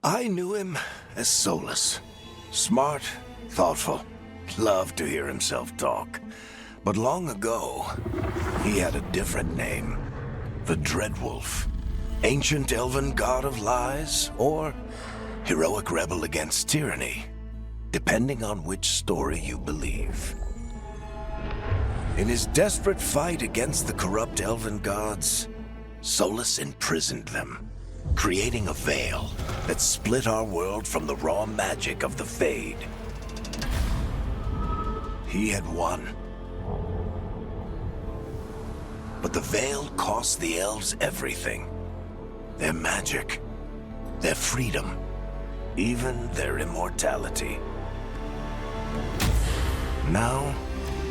I knew him as Solas. Smart, thoughtful, loved to hear himself talk. But long ago, he had a different name. The Dreadwolf. Ancient elven god of lies, or heroic rebel against tyranny, depending on which story you believe. In his desperate fight against the corrupt elven gods, Solas imprisoned them, creating a veil that split our world from the raw magic of the Fade. He had won. But the veil cost the elves everything. Their magic, their freedom, even their immortality. Now,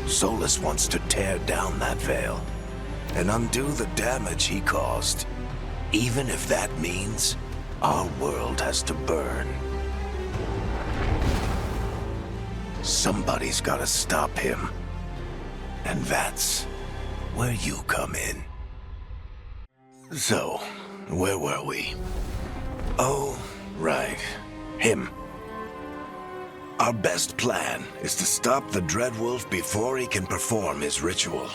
Solas wants to tear down that veil and undo the damage he caused, even if that means our world has to burn. Somebody's gotta stop him, and that's where you come in. So, where were we? Oh, right. Him. Our best plan is to stop the Dreadwolf before he can perform his ritual.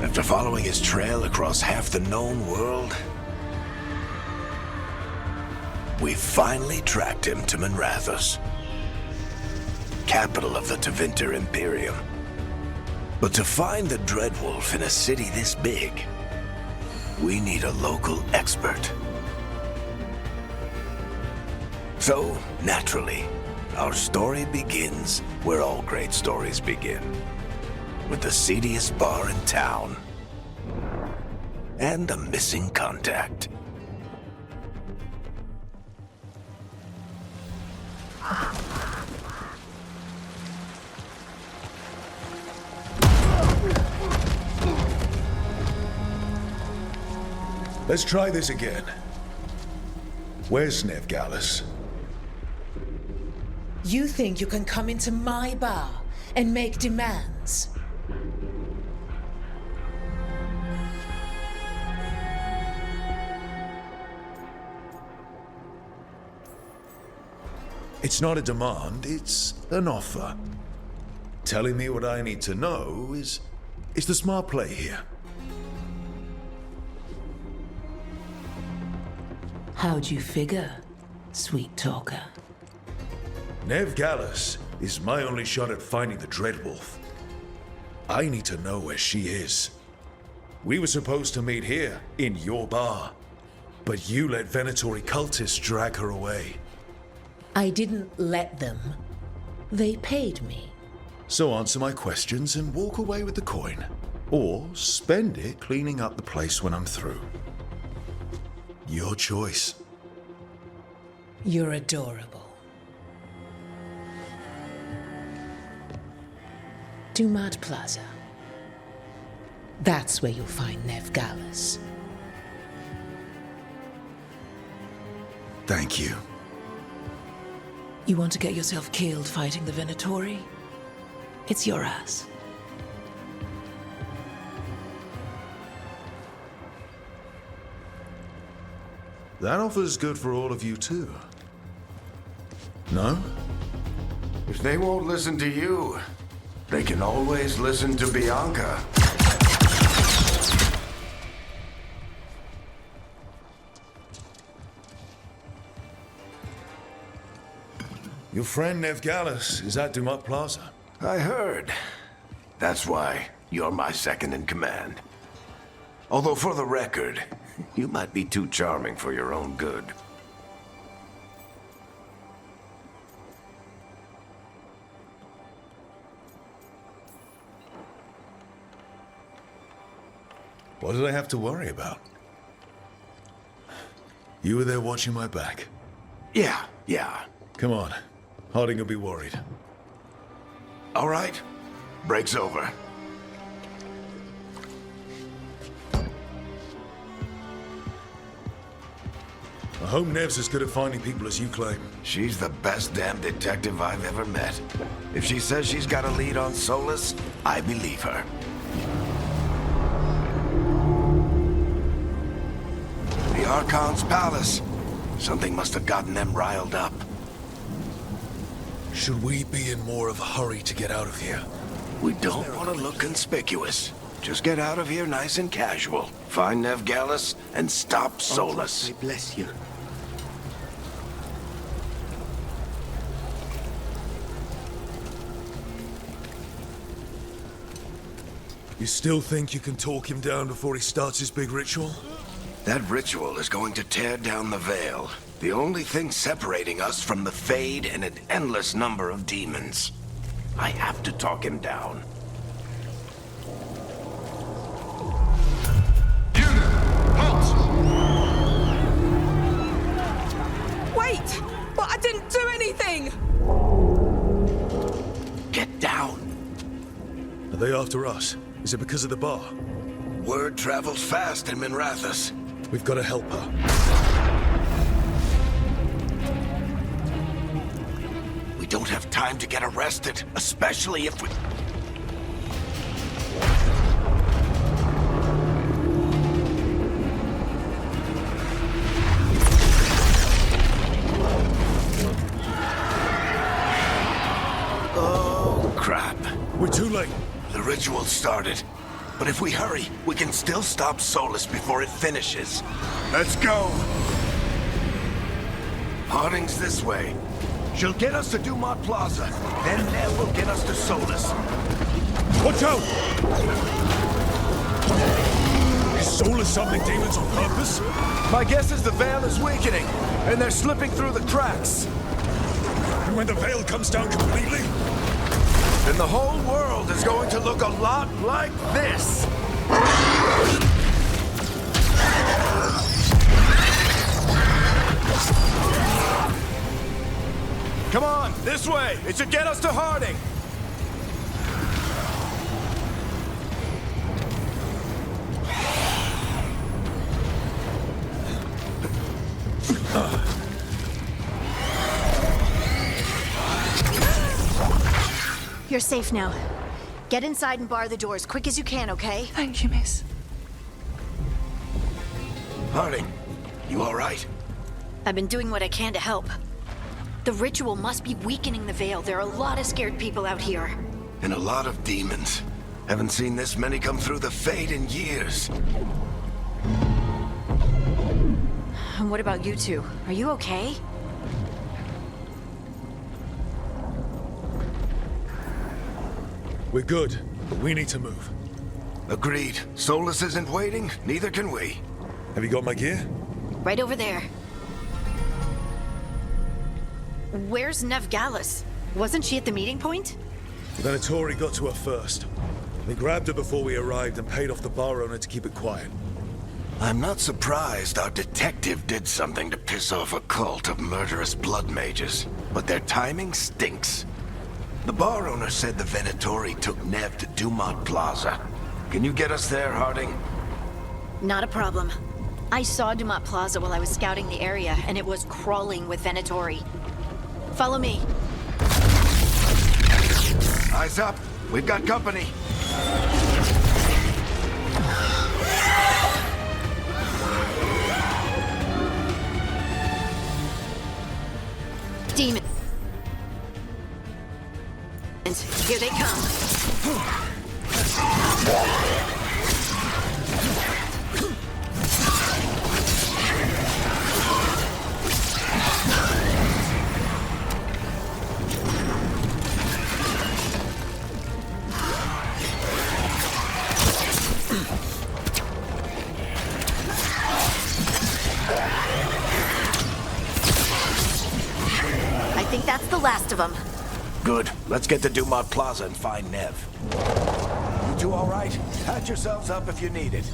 After following his trail across half the known world, we finally tracked him to Minrathous, capital of the Tevinter Imperium. But to find the Dreadwolf in a city this big, we need a local expert. So, naturally, our story begins where all great stories begin. With the seediest bar in town. And a missing contact. Let's try this again. Where's Neve, Gallus? You think you can come into my bar and make demands? It's not a demand, it's an offer. Telling me what I need to know is the smart play here. How'd you figure, sweet talker? Neve Gallus is my only shot at finding the Dreadwolf. I need to know where she is. We were supposed to meet here, in your bar. But you let Venatori cultists drag her away. I didn't let them. They paid me. So answer my questions and walk away with the coin. Or spend it cleaning up the place when I'm through. Your choice. You're adorable. Dumat Plaza. That's where you'll find Neve Gallus. Thank you. You want to get yourself killed fighting the Venatori? It's your ass. That offer's good for all of you too. No? If they won't listen to you, they can always listen to Bianca. Your friend Neve Gallus is at Dumat Plaza. I heard. That's why you're my second in command. Although for the record, you might be too charming for your own good. What did I have to worry about? You were there watching my back. Yeah. Come on. Harding will be worried. All right. Break's over. I hope Neve's as good at finding people as you claim. She's the best damn detective I've ever met. If she says she's got a lead on Solas, I believe her. the Archon's palace. Something must have gotten them riled up. Should we be in more of a hurry to get out of here? We don't want to look conspicuous. Just get out of here nice and casual. Find Neve Gallus and stop Solas. I bless you. You still think you can talk him down before he starts his big ritual? That ritual is going to tear down the veil. The only thing separating us from the Fade and an endless number of demons. I have to talk him down. Wait! But I didn't do anything! Get down. Are they after us? Is it because of the bar? Word travels fast in Minrathous. We've got to help her. We don't have time to get arrested, especially if we... Oh, crap. We're too late. The ritual started. But if we hurry, we can still stop Solas before it finishes. Let's go! Harding's this way. She'll get us to Dumat Plaza. Then Neve will get us to Solas. Watch out! Is Solas summoning demons on purpose? My guess is the veil is weakening, and they're slipping through the cracks. And when the veil comes down completely? Then the whole world is going to look a lot like this. Come on, this way. It should get us to Harding. You're safe now. Get inside and bar the doors quick as you can, okay? Thank you, miss. Harding, you all right? I've been doing what I can to help. The ritual must be weakening the veil. There are a lot of scared people out here. And a lot of demons. Haven't seen this many come through the Fade in years. And what about you two? Are you okay? We're good, but we need to move. Agreed. Solas isn't waiting, neither can we. Have you got my gear? Right over there. Where's Neve Gallus? Wasn't she at the meeting point? The Venatori got to her first. They grabbed her before we arrived and paid off the bar owner to keep it quiet. I'm not surprised our detective did something to piss off a cult of murderous blood mages, but their timing stinks. The bar owner said the Venatori took Neve to Dumat Plaza. Can you get us there, Harding? Not a problem. I saw Dumat Plaza while I was scouting the area, and it was crawling with Venatori. Follow me. Eyes up. We've got company. Demons. Here they come. I think that's the last of them. Good. Let's get to Dumat Plaza and find Neve. You two all right? Patch yourselves up if you need it.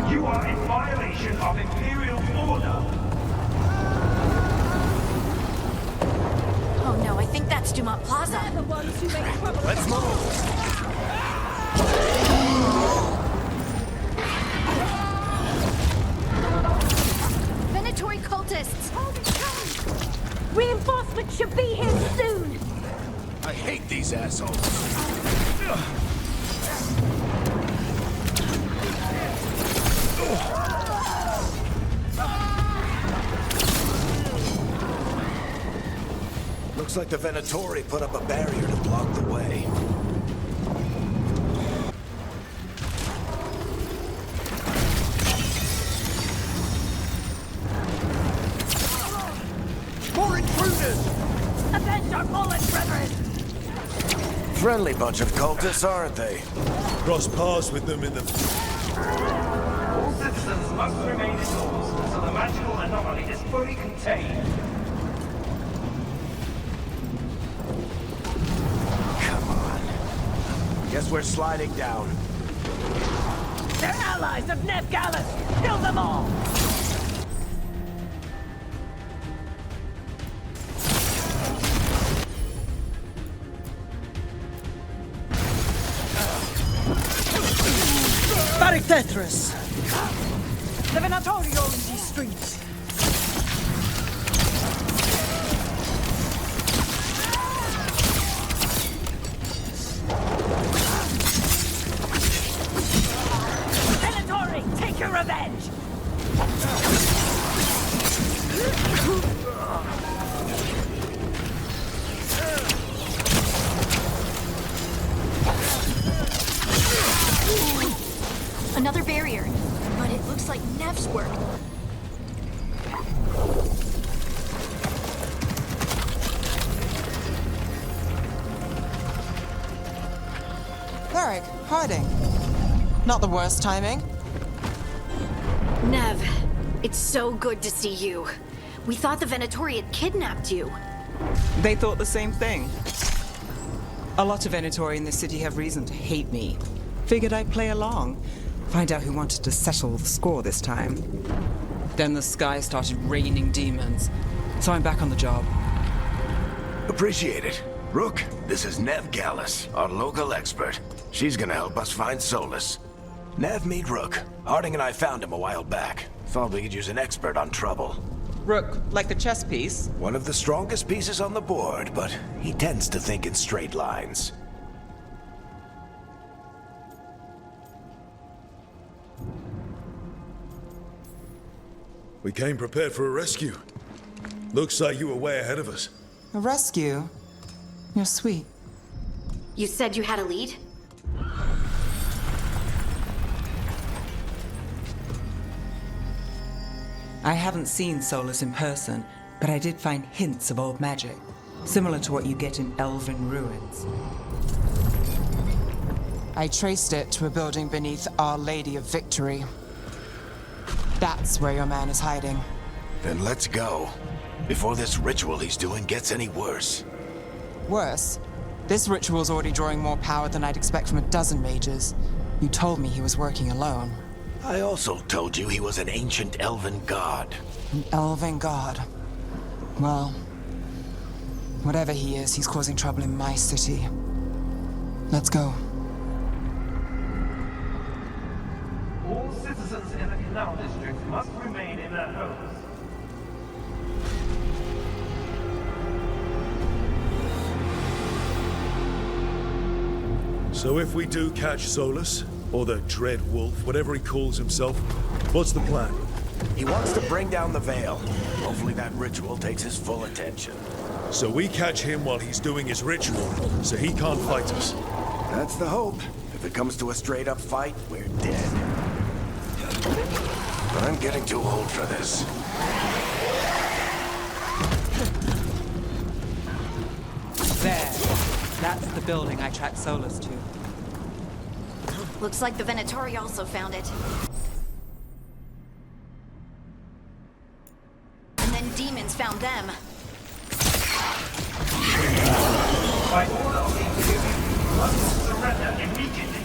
You are in violation of Imperial order. Oh no, I think that's Dumat Plaza. They're the ones who make trouble. Let's move. Venatori cultists! Reinforcements should be here soon! I hate these assholes. Looks like the Venatori put up a barrier to block the way. More intruders! Avenge our fallen brethren! Friendly bunch of cultists, aren't they? Cross paths with them in the... All citizens must remain indoors until the magical anomaly is fully contained. Come on. Guess we're sliding down. They're allies of Neve Gallus! Kill them all! Thedas! The Venatori own these streets! Venatori, take your revenge! Another barrier, but it looks like Neve's work. Varric, hiding. Not the worst timing. Neve, it's so good to see you. We thought the Venatori had kidnapped you. They thought the same thing. A lot of Venatori in this city have reason to hate me. Figured I'd play along. Find out who wanted to settle the score this time. Then the sky started raining demons. So I'm back on the job. Appreciate it. Rook, this is Neve Gallus, our local expert. She's gonna help us find Solas. Neve, meet Rook. Harding and I found him a while back. Thought we could use an expert on trouble. Rook, like the chess piece? One of the strongest pieces on the board, but he tends to think in straight lines. We came prepared for a rescue. Looks like you were way ahead of us. A rescue? You're sweet. You said you had a lead? I haven't seen Solas in person, but I did find hints of old magic, similar to what you get in elven ruins. I traced it to a building beneath Our Lady of Victory. That's where your man is hiding. Then let's go. Before this ritual he's doing gets any worse. Worse, this ritual's already drawing more power than I'd expect from a dozen mages. You told me he was working alone. I also told you he was an ancient elven god. An elven god. Well, whatever he is, he's causing trouble in my city. Let's go. All citizens in the Canal District must remain in their homes. So if we do catch Solas, or the Dreadwolf, whatever he calls himself, what's the plan? He wants to bring down the Veil. Hopefully that ritual takes his full attention. So we catch him while he's doing his ritual, so he can't fight us. That's the hope. If it comes to a straight-up fight, we're dead. I'm getting too old for this. There. That's the building I tracked Solas to. Looks like the Venatori also found it. And then demons found them. By order of the Inquisition, you must surrender immediately.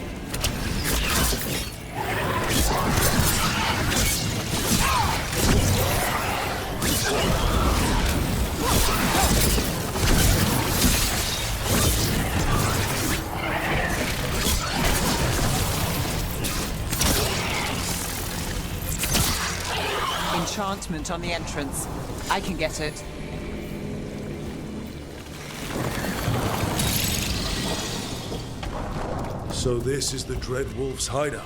Enchantment on the entrance. I can get it. So this is the Dreadwolf's hideout.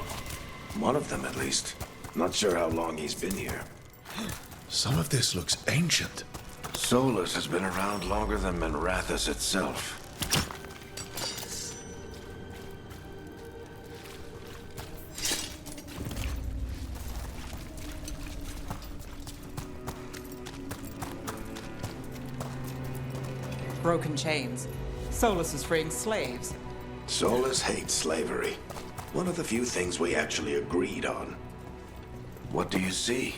One of them, at least. Not sure how long he's been here. Some of this looks ancient. Solas has been around longer than Minrathous itself. Broken chains. Solas is freeing slaves. Solas hates slavery. One of the few things we actually agreed on. What do you see?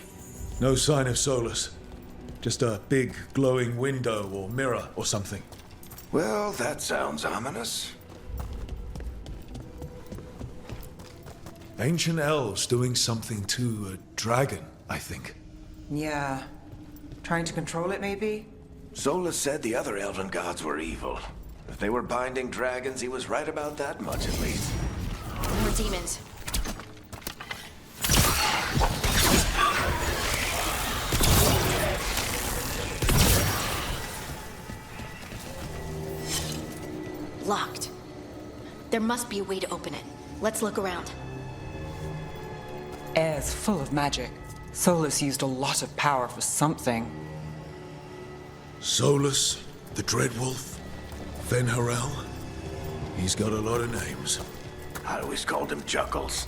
No sign of Solas. Just a big glowing window or mirror or something. Well, that sounds ominous. Ancient elves doing something to a dragon, I think. Yeah. Trying to control it, maybe? Solas said the other elven gods were evil. If they were binding dragons, he was right about that much, at least. More demons. Locked. There must be a way to open it. Let's look around. Air's full of magic. Solas used a lot of power for something. Solas, the Dreadwolf, Fen'Harel. He's got a lot of names. I always called him Juggles.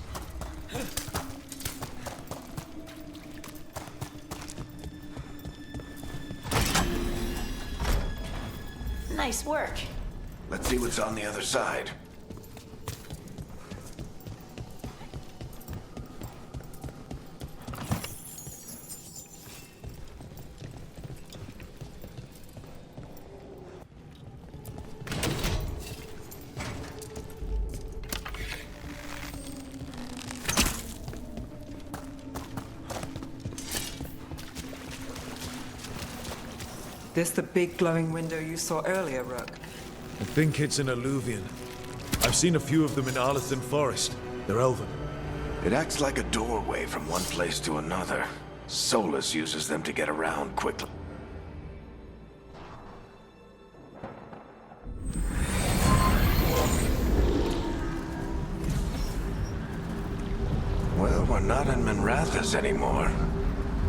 Nice work. Let's see what's on the other side. This the big glowing window you saw earlier, Rook? I think it's an alluvian. I've seen a few of them in Arlethan Forest. They're elven. It acts like a doorway from one place to another. Solas uses them to get around quickly. Well, we're not in Minrathous anymore.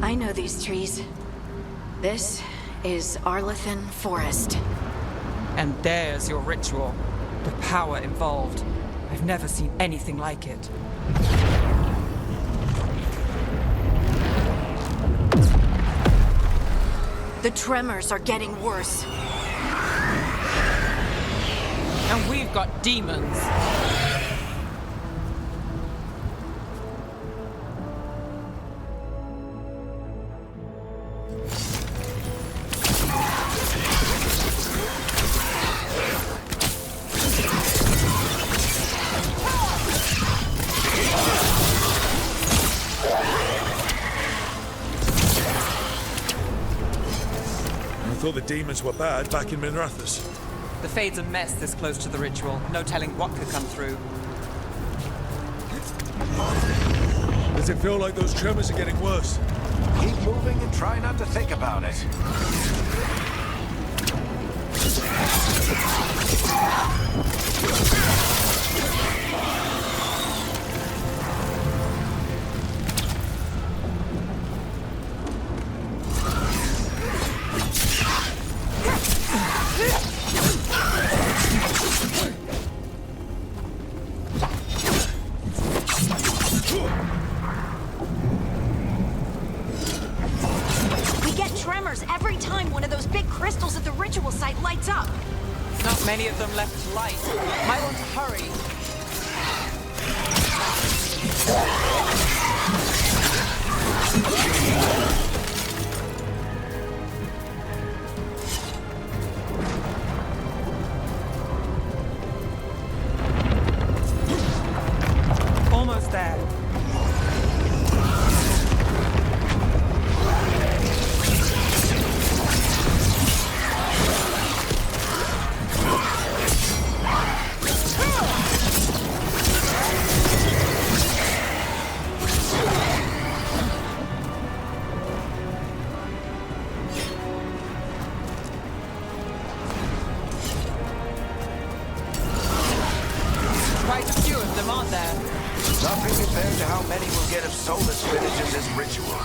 I know these trees. This is Arlethan Forest. And there's your ritual. The power involved. I've never seen anything like it. The tremors are getting worse. And we've got demons. I thought the demons were bad back in Minrathous. The Fade's a mess this close to the ritual. No telling what could come through. Does it feel like those tremors are getting worse? Keep moving and try not to think about it. Every time one of those big crystals at the ritual site lights up. Not many of them left to light. Might want to hurry. Almost there. Nothing compared to how many we'll get if Solas finishes his ritual.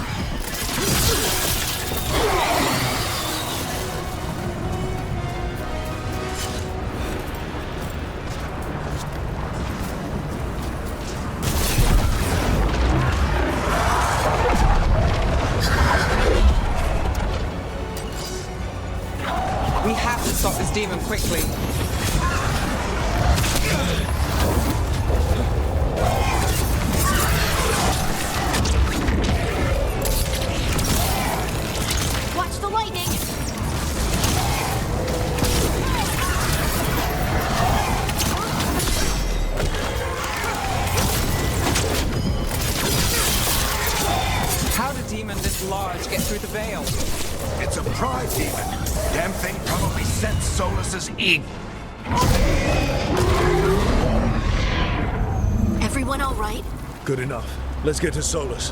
demon quickly. Watch the lightning! How did a demon this large get through the veil? It's a pride demon. Damn thing probably sensed Solas's ego. Everyone all right? Good enough. Let's get to Solas.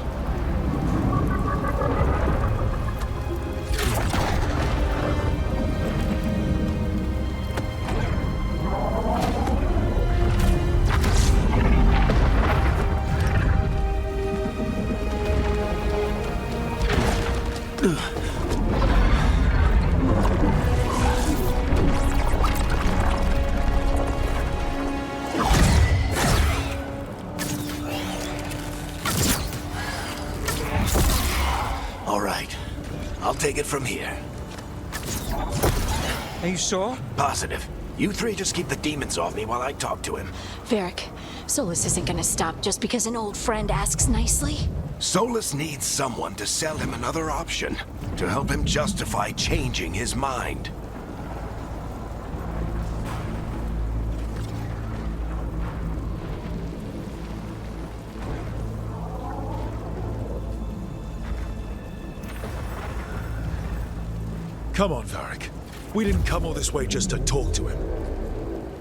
All right. I'll take it from here. Are you sure? Positive. You three just keep the demons off me while I talk to him. Varric, Solas isn't gonna stop just because an old friend asks nicely. Solas needs someone to sell him another option, to help him justify changing his mind. Come on, Varric. We didn't come all this way just to talk to him.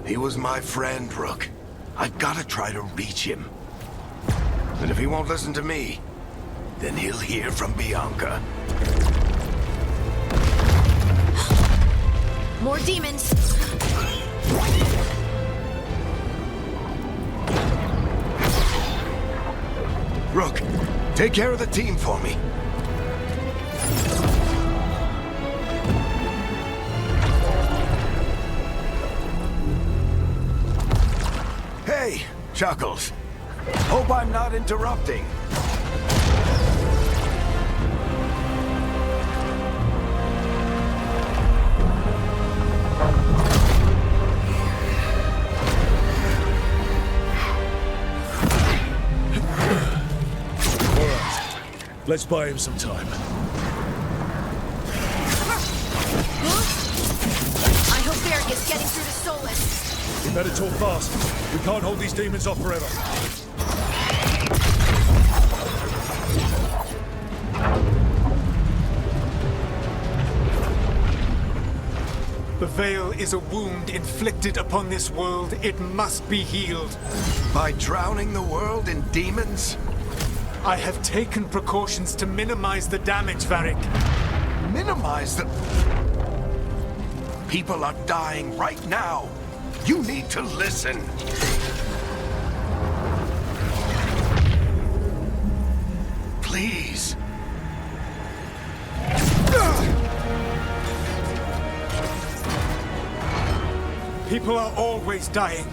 He was my friend, Rook. I've gotta try to reach him. And if he won't listen to me, then he'll hear from Bianca. More demons! Rook, take care of the team for me. Hey, Chuckles. Hope I'm not interrupting. Let's buy him some time. I hope Varric is getting through to Solas. We better talk fast. We can't hold these demons off forever. The Veil is a wound inflicted upon this world. It must be healed. By drowning the world in demons? I have taken precautions to minimize the damage, Varric. Minimize the... People are dying right now. You need to listen. Please. People are always dying.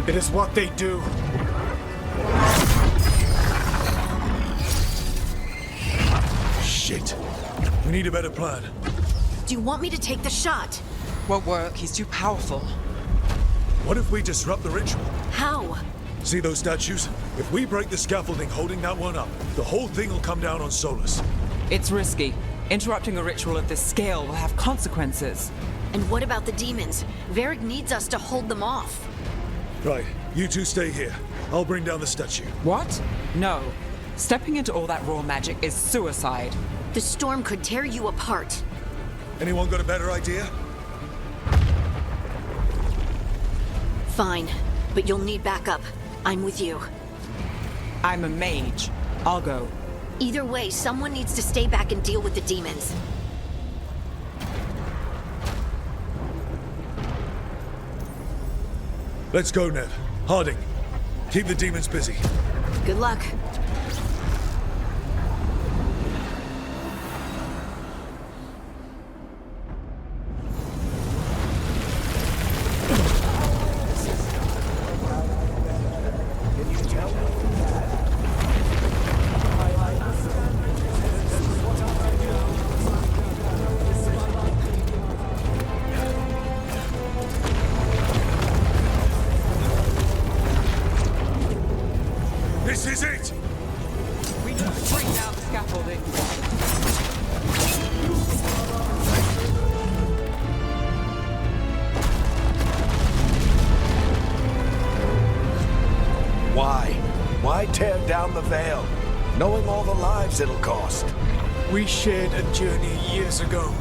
It is what they do. Shit. We need a better plan. Do you want me to take the shot? Won't work. He's too powerful. What if we disrupt the ritual? How? See those statues? If we break the scaffolding holding that one up, the whole thing will come down on Solas. It's risky. Interrupting a ritual of this scale will have consequences. And what about the demons? Varric needs us to hold them off. Right, you two stay here. I'll bring down the statue. What? No. Stepping into all that raw magic is suicide. The storm could tear you apart. Anyone got a better idea? Fine, but you'll need backup. I'm with you. I'm a mage. I'll go. Either way, someone needs to stay back and deal with the demons. Let's go, Neve. Harding, keep the demons busy. Good luck. Why tear down the Veil, knowing all the lives it'll cost? We shared a journey years ago.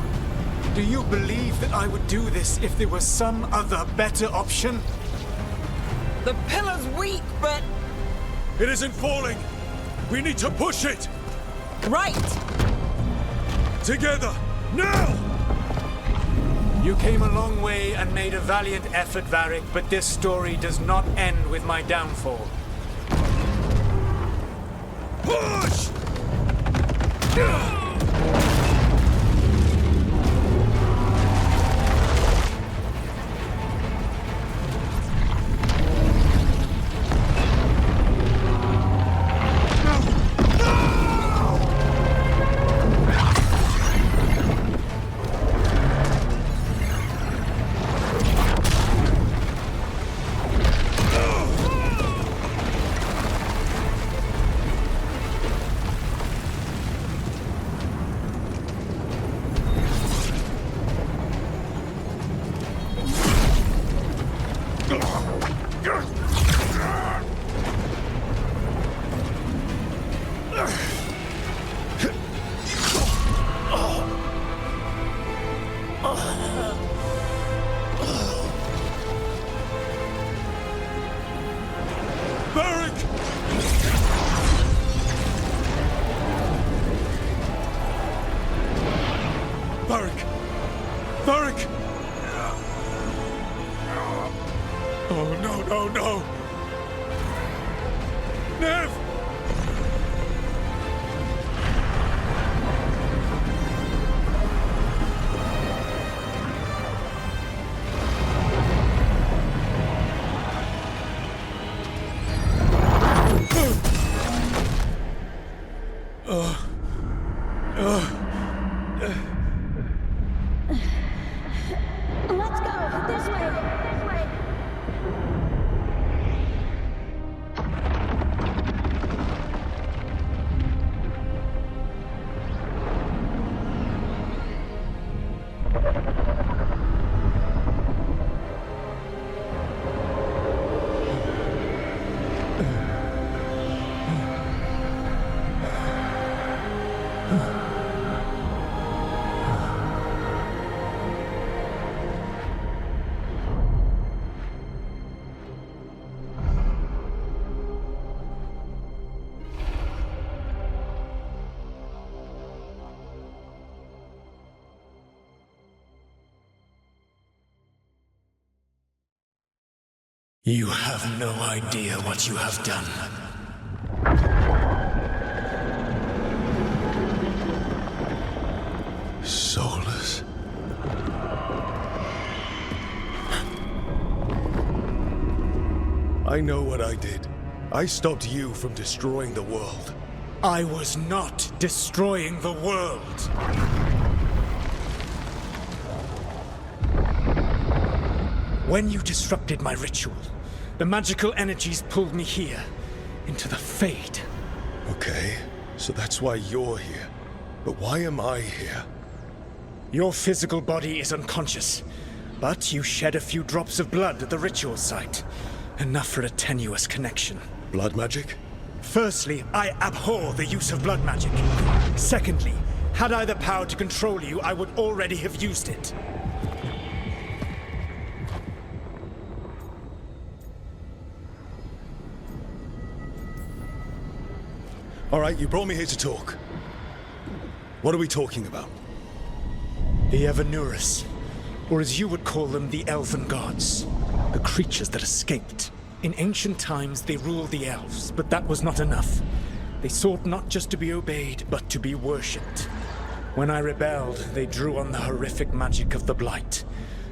Do you believe that I would do this if there was some other better option? The pillar's weak, but... It isn't falling! We need to push it! Right! Together! Now! You came a long way and made a valiant effort, Varric, but this story does not end with my downfall. Push! No! Neve! Let's go! This way! This way! You have no idea what you have done. Solas? I know what I did. I stopped you from destroying the world. I was not destroying the world. When you disrupted my ritual, the magical energies pulled me here, into the Fade. Okay, so that's why you're here. But why am I here? Your physical body is unconscious, but you shed a few drops of blood at the ritual site. Enough for a tenuous connection. Blood magic? Firstly, I abhor the use of blood magic. Secondly, had I the power to control you, I would already have used it. All right, you brought me here to talk. What are we talking about? The Evanurus, or as you would call them, the Elven Gods. The creatures that escaped. In ancient times, they ruled the elves, but that was not enough. They sought not just to be obeyed, but to be worshipped. When I rebelled, they drew on the horrific magic of the Blight,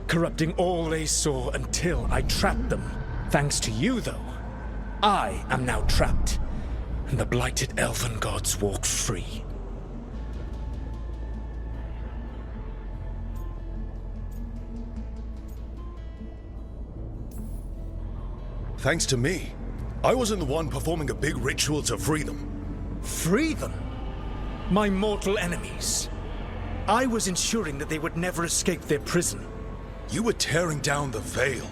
corrupting all they saw until I trapped them. Thanks to you, though, I am now trapped, and the blighted Elven Gods walk free. Thanks to me. I wasn't the one performing a big ritual to free them. Free them? My mortal enemies. I was ensuring that they would never escape their prison. You were tearing down the Veil.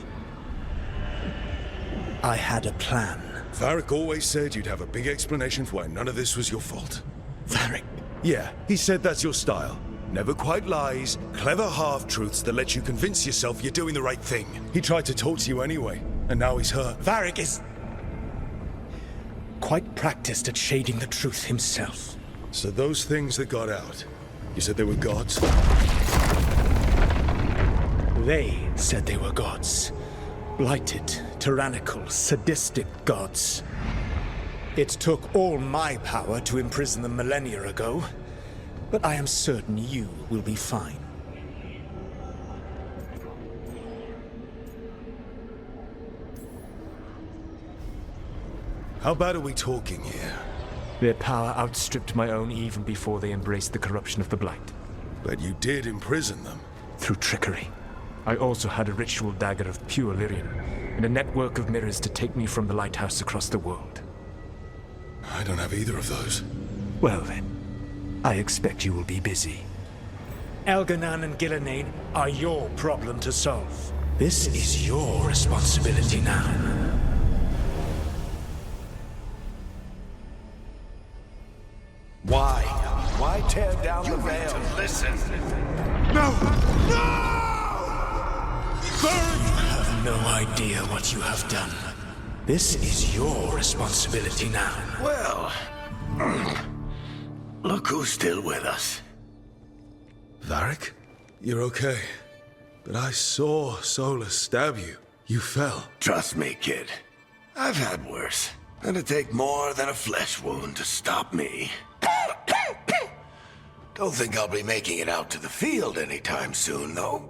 I had a plan. Varric always said you'd have a big explanation for why none of this was your fault. Varric. Yeah, he said that's your style. Never quite lies, clever half-truths that let you convince yourself you're doing the right thing. He tried to talk to you anyway, and now he's hurt. Varric is quite practiced at shading the truth himself. So those things that got out, you said they were gods? They said they were gods. Blighted, tyrannical, sadistic gods. It took all my power to imprison them millennia ago, but I am certain you will be fine. How bad are we talking here? Their power outstripped my own even before they embraced the corruption of the Blight. But you did imprison them. Through trickery. I also had a ritual dagger of pure Lyrian, and a network of mirrors to take me from the lighthouse across the world. I don't have either of those. Well then, I expect you will be busy. Elganan and Gillenane are your problem to solve. This is your responsibility now. Why? Why tear down the veil? Listen. No! No! You have no idea what you have done. This is your responsibility now. Well, look who's still with us. Varric? You're okay. But I saw Solas stab you. You fell. Trust me, kid. I've had worse. It'd take more than a flesh wound to stop me. Don't think I'll be making it out to the field anytime soon, though.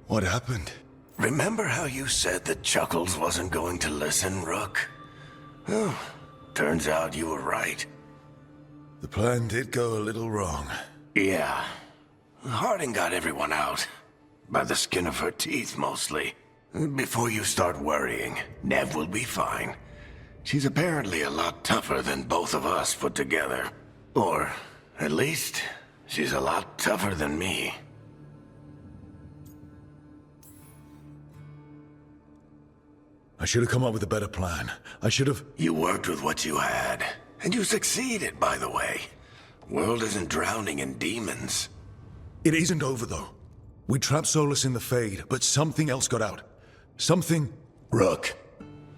What happened? Remember how you said that Chuckles wasn't going to listen, Rook? Well, turns out you were right. The plan did go a little wrong. Yeah. Harding got everyone out. By the skin of her teeth, mostly. Before you start worrying, Neve will be fine. She's apparently a lot tougher than both of us put together. Or, at least, she's a lot tougher than me. I should have come up with a better plan. I should have... You worked with what you had. And you succeeded, by the way. World isn't drowning in demons. It isn't over, though. We trapped Solas in the Fade, but something else got out. Something... Rook,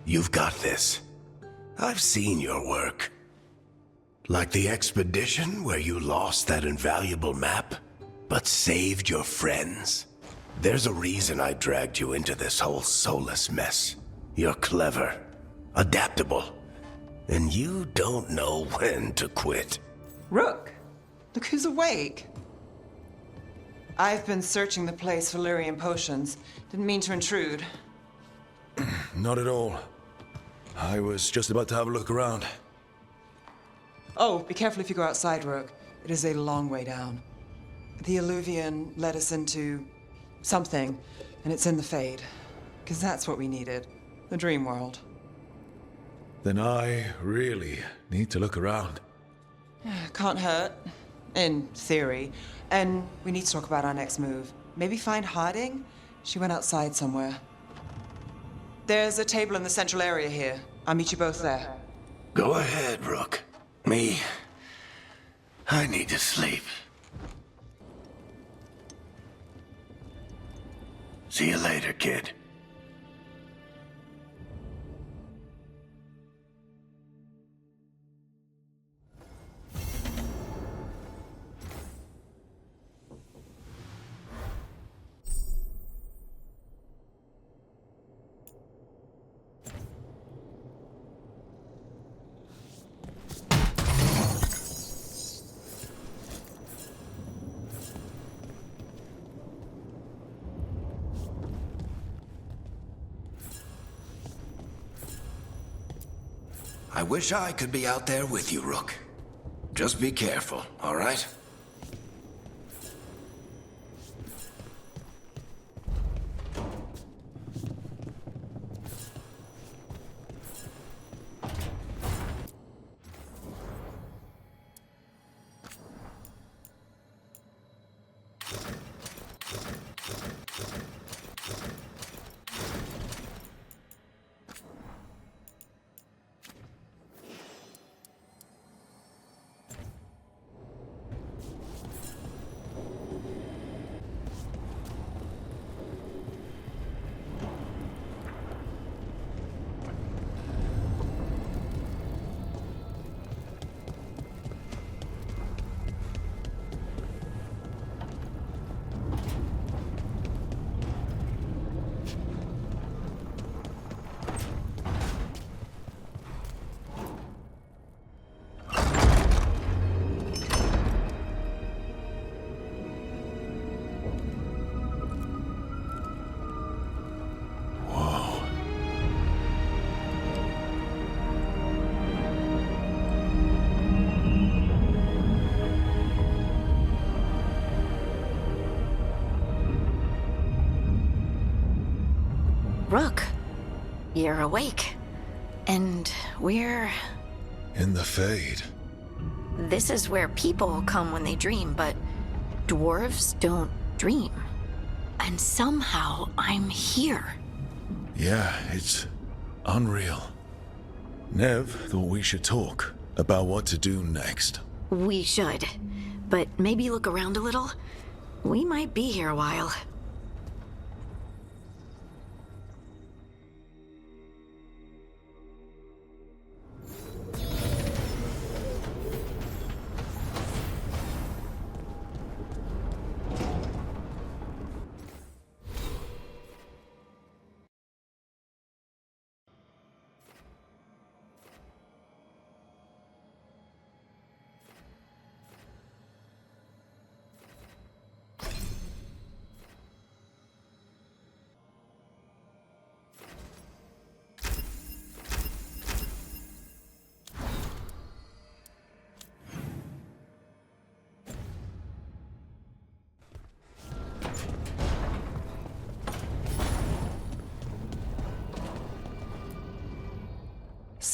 you've got this. I've seen your work. Like the expedition where you lost that invaluable map, but saved your friends. There's a reason I dragged you into this whole Solas mess. You're clever, adaptable, and you don't know when to quit. Rook, look who's awake. I've been searching the place for Lyrian potions. Didn't mean to intrude. Not at all. I was just about to have a look around. Oh, be careful if you go outside, Rook. It is a long way down. The Alluvian led us into something, and it's in the Fade. Because that's what we needed. The dream world. Then I really need to look around. Can't hurt. In theory. And we need to talk about our next move. Maybe find Harding? She went outside somewhere. There's a table in the central area here. I'll meet you both there. Go ahead, Rook. Me, I need to sleep. See you later, kid. I wish I could be out there with you, Rook. Just be careful, all right? We're awake. And we're... In the Fade. This is where people come when they dream, but dwarves don't dream. And somehow I'm here. Yeah, it's unreal. Neve thought we should talk about what to do next. We should. But maybe look around a little. We might be here a while.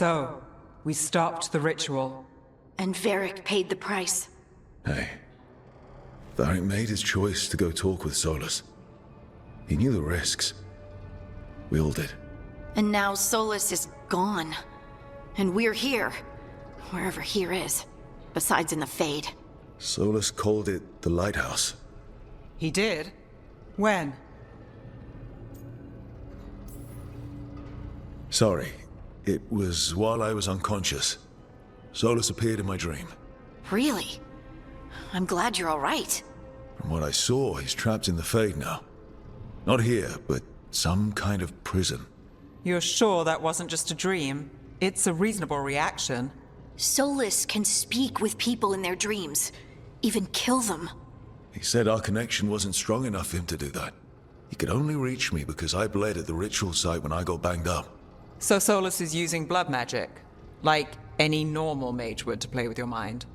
So, we stopped the ritual. And Varric paid the price. Hey. Varric made his choice to go talk with Solas. He knew the risks. We all did. And now Solas is gone. And we're here. Wherever here is. Besides in the Fade. Solas called it the lighthouse. He did? When? Sorry. It was while I was unconscious. Solas appeared in my dream. Really? I'm glad you're all right. From what I saw, he's trapped in the Fade now. Not here, but some kind of prison. You're sure that wasn't just a dream? It's a reasonable reaction. Solas can speak with people in their dreams. Even kill them. He said our connection wasn't strong enough for him to do that. He could only reach me because I bled at the ritual site when I got banged up. So Solas is using blood magic, like any normal mage would to play with your mind.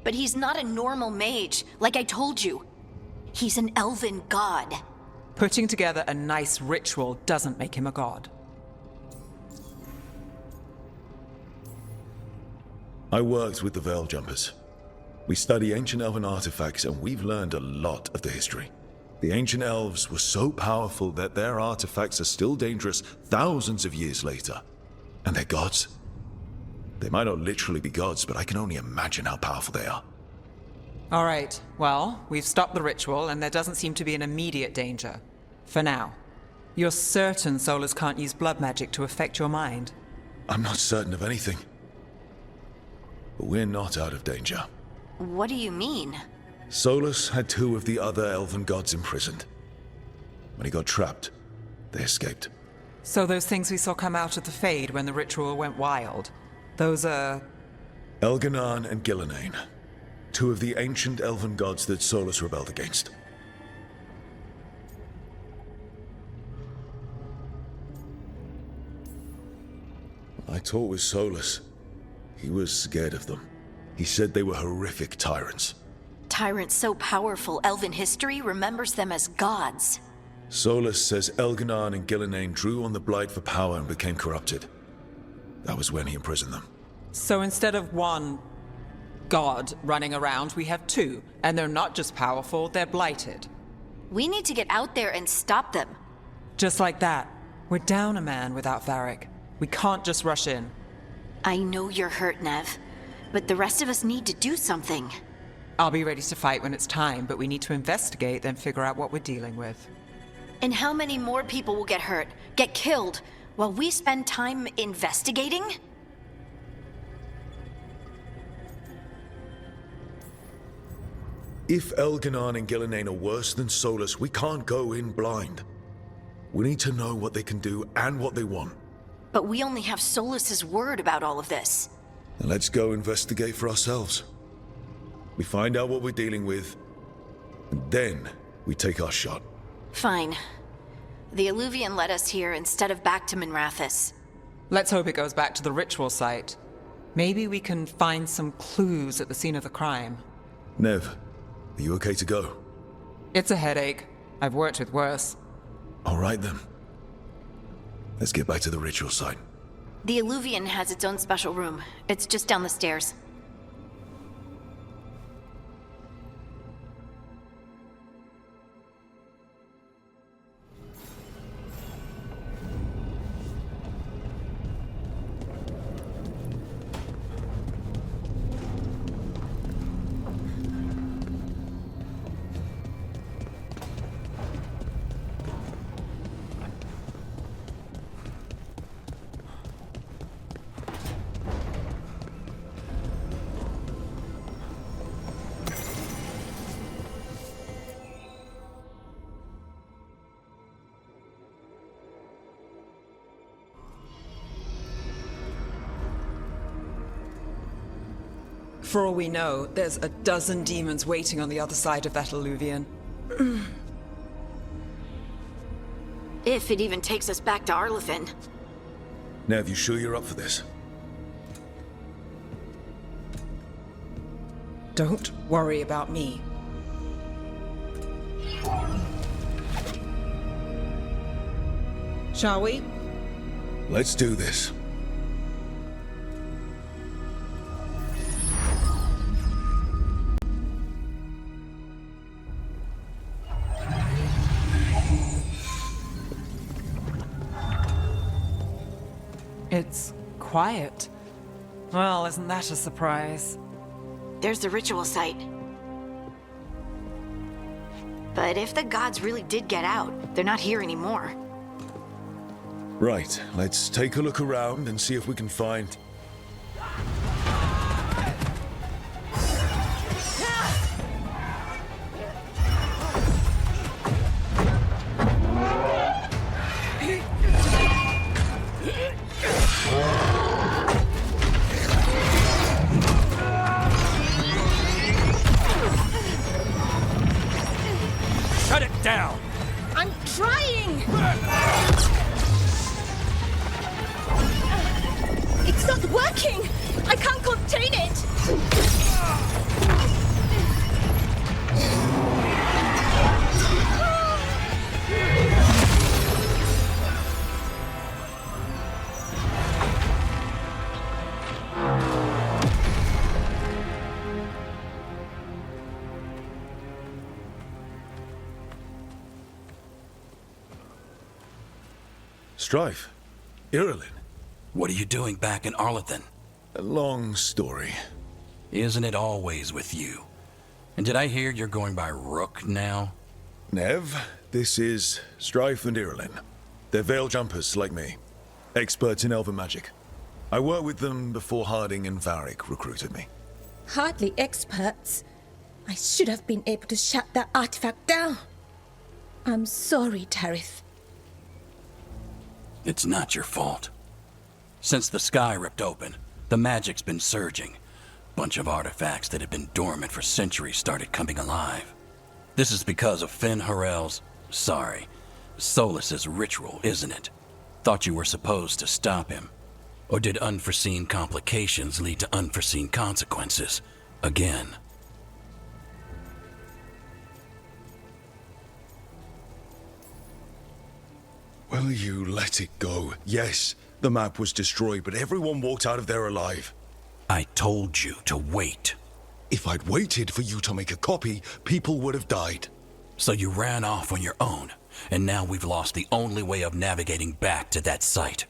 But he's not a normal mage, like I told you. He's an elven god. Putting together a nice ritual doesn't make him a god. I worked with the Veil Jumpers. We study ancient elven artifacts and we've learned a lot of the history. The ancient elves were so powerful that their artifacts are still dangerous thousands of years later. And they're gods. They might not literally be gods, but I can only imagine how powerful they are. All right, well, we've stopped the ritual and there doesn't seem to be an immediate danger. For now. You're certain Solas can't use blood magic to affect your mind? I'm not certain of anything. But we're not out of danger. What do you mean? Solas had two of the other elven gods imprisoned. When he got trapped, they escaped. So those things we saw come out of the Fade when the ritual went wild, those are... Elganan and Gillenane. Two of the ancient elven gods that Solas rebelled against. I talked with Solas. He was scared of them. He said they were horrific tyrants. Tyrants so powerful, elven history remembers them as gods. Solas says Elganan and Gillenane drew on the blight for power and became corrupted. That was when he imprisoned them. So instead of one god running around, we have two. And they're not just powerful, they're blighted. We need to get out there and stop them. Just like that. We're down a man without Varric. We can't just rush in. I know you're hurt, Neve. But the rest of us need to do something. I'll be ready to fight when it's time, but we need to investigate, then figure out what we're dealing with. And how many more people will get hurt, get killed, while we spend time investigating? If Elganan and Gillenane are worse than Solas, we can't go in blind. We need to know what they can do and what they want. But we only have Solas's word about all of this. Then let's go investigate for ourselves. We find out what we're dealing with, and then we take our shot. Fine. The Alluvian led us here instead of back to Minrathous. Let's hope it goes back to the ritual site. Maybe we can find some clues at the scene of the crime. Neve, are you okay to go? It's a headache. I've worked with worse. All right then. Let's get back to the ritual site. The Alluvian has its own special room. It's just down the stairs. For all we know, there's a dozen demons waiting on the other side of that Alluvian. If it even takes us back to Arlethan. Neve, you sure you're up for this? Don't worry about me. Shall we? Let's do this. It's quiet. Well, isn't that a surprise? There's the ritual site. But if the gods really did get out, they're not here anymore. Right, let's take a look around and see if we can find... Shut it down! I'm trying! It's not working! I can't contain it! Strife. Irulan. What are you doing back in Arlethan? A long story. Isn't it always with you? And did I hear you're going by Rook now? Neve, this is Strife and Irulan. They're veil jumpers like me. Experts in elven magic. I worked with them before Harding and Varric recruited me. Hardly experts. I should have been able to shut that artifact down. I'm sorry, Tarith. It's not your fault. Since the sky ripped open, the magic's been surging. Bunch of artifacts that had been dormant for centuries started coming alive. This is because of Fen'Harel's, Solas's ritual, isn't it? Thought you were supposed to stop him. Or did unforeseen complications lead to unforeseen consequences? Again. Will you let it go? Yes, the map was destroyed, but everyone walked out of there alive. I told you to wait. If I'd waited for you to make a copy, people would have died. So you ran off on your own, and now we've lost the only way of navigating back to that site.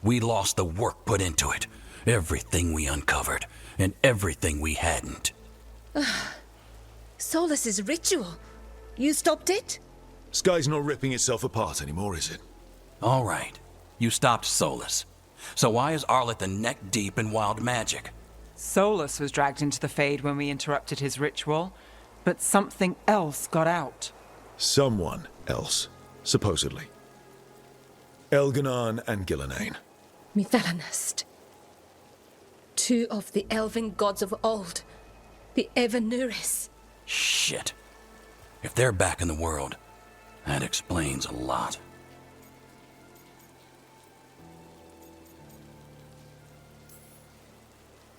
We lost the work put into it, everything we uncovered, and everything we hadn't. Solas's ritual. You stopped it? Sky's not ripping itself apart anymore, is it? All right. You stopped Solas. So why is Arlethan neck deep in wild magic? Solas was dragged into the Fade when we interrupted his ritual, but something else got out. Someone else, supposedly. Elganon and Gillenane. Mithalanast. Two of the elven gods of old. The Evanuris. Shit. If they're back in the world, that explains a lot.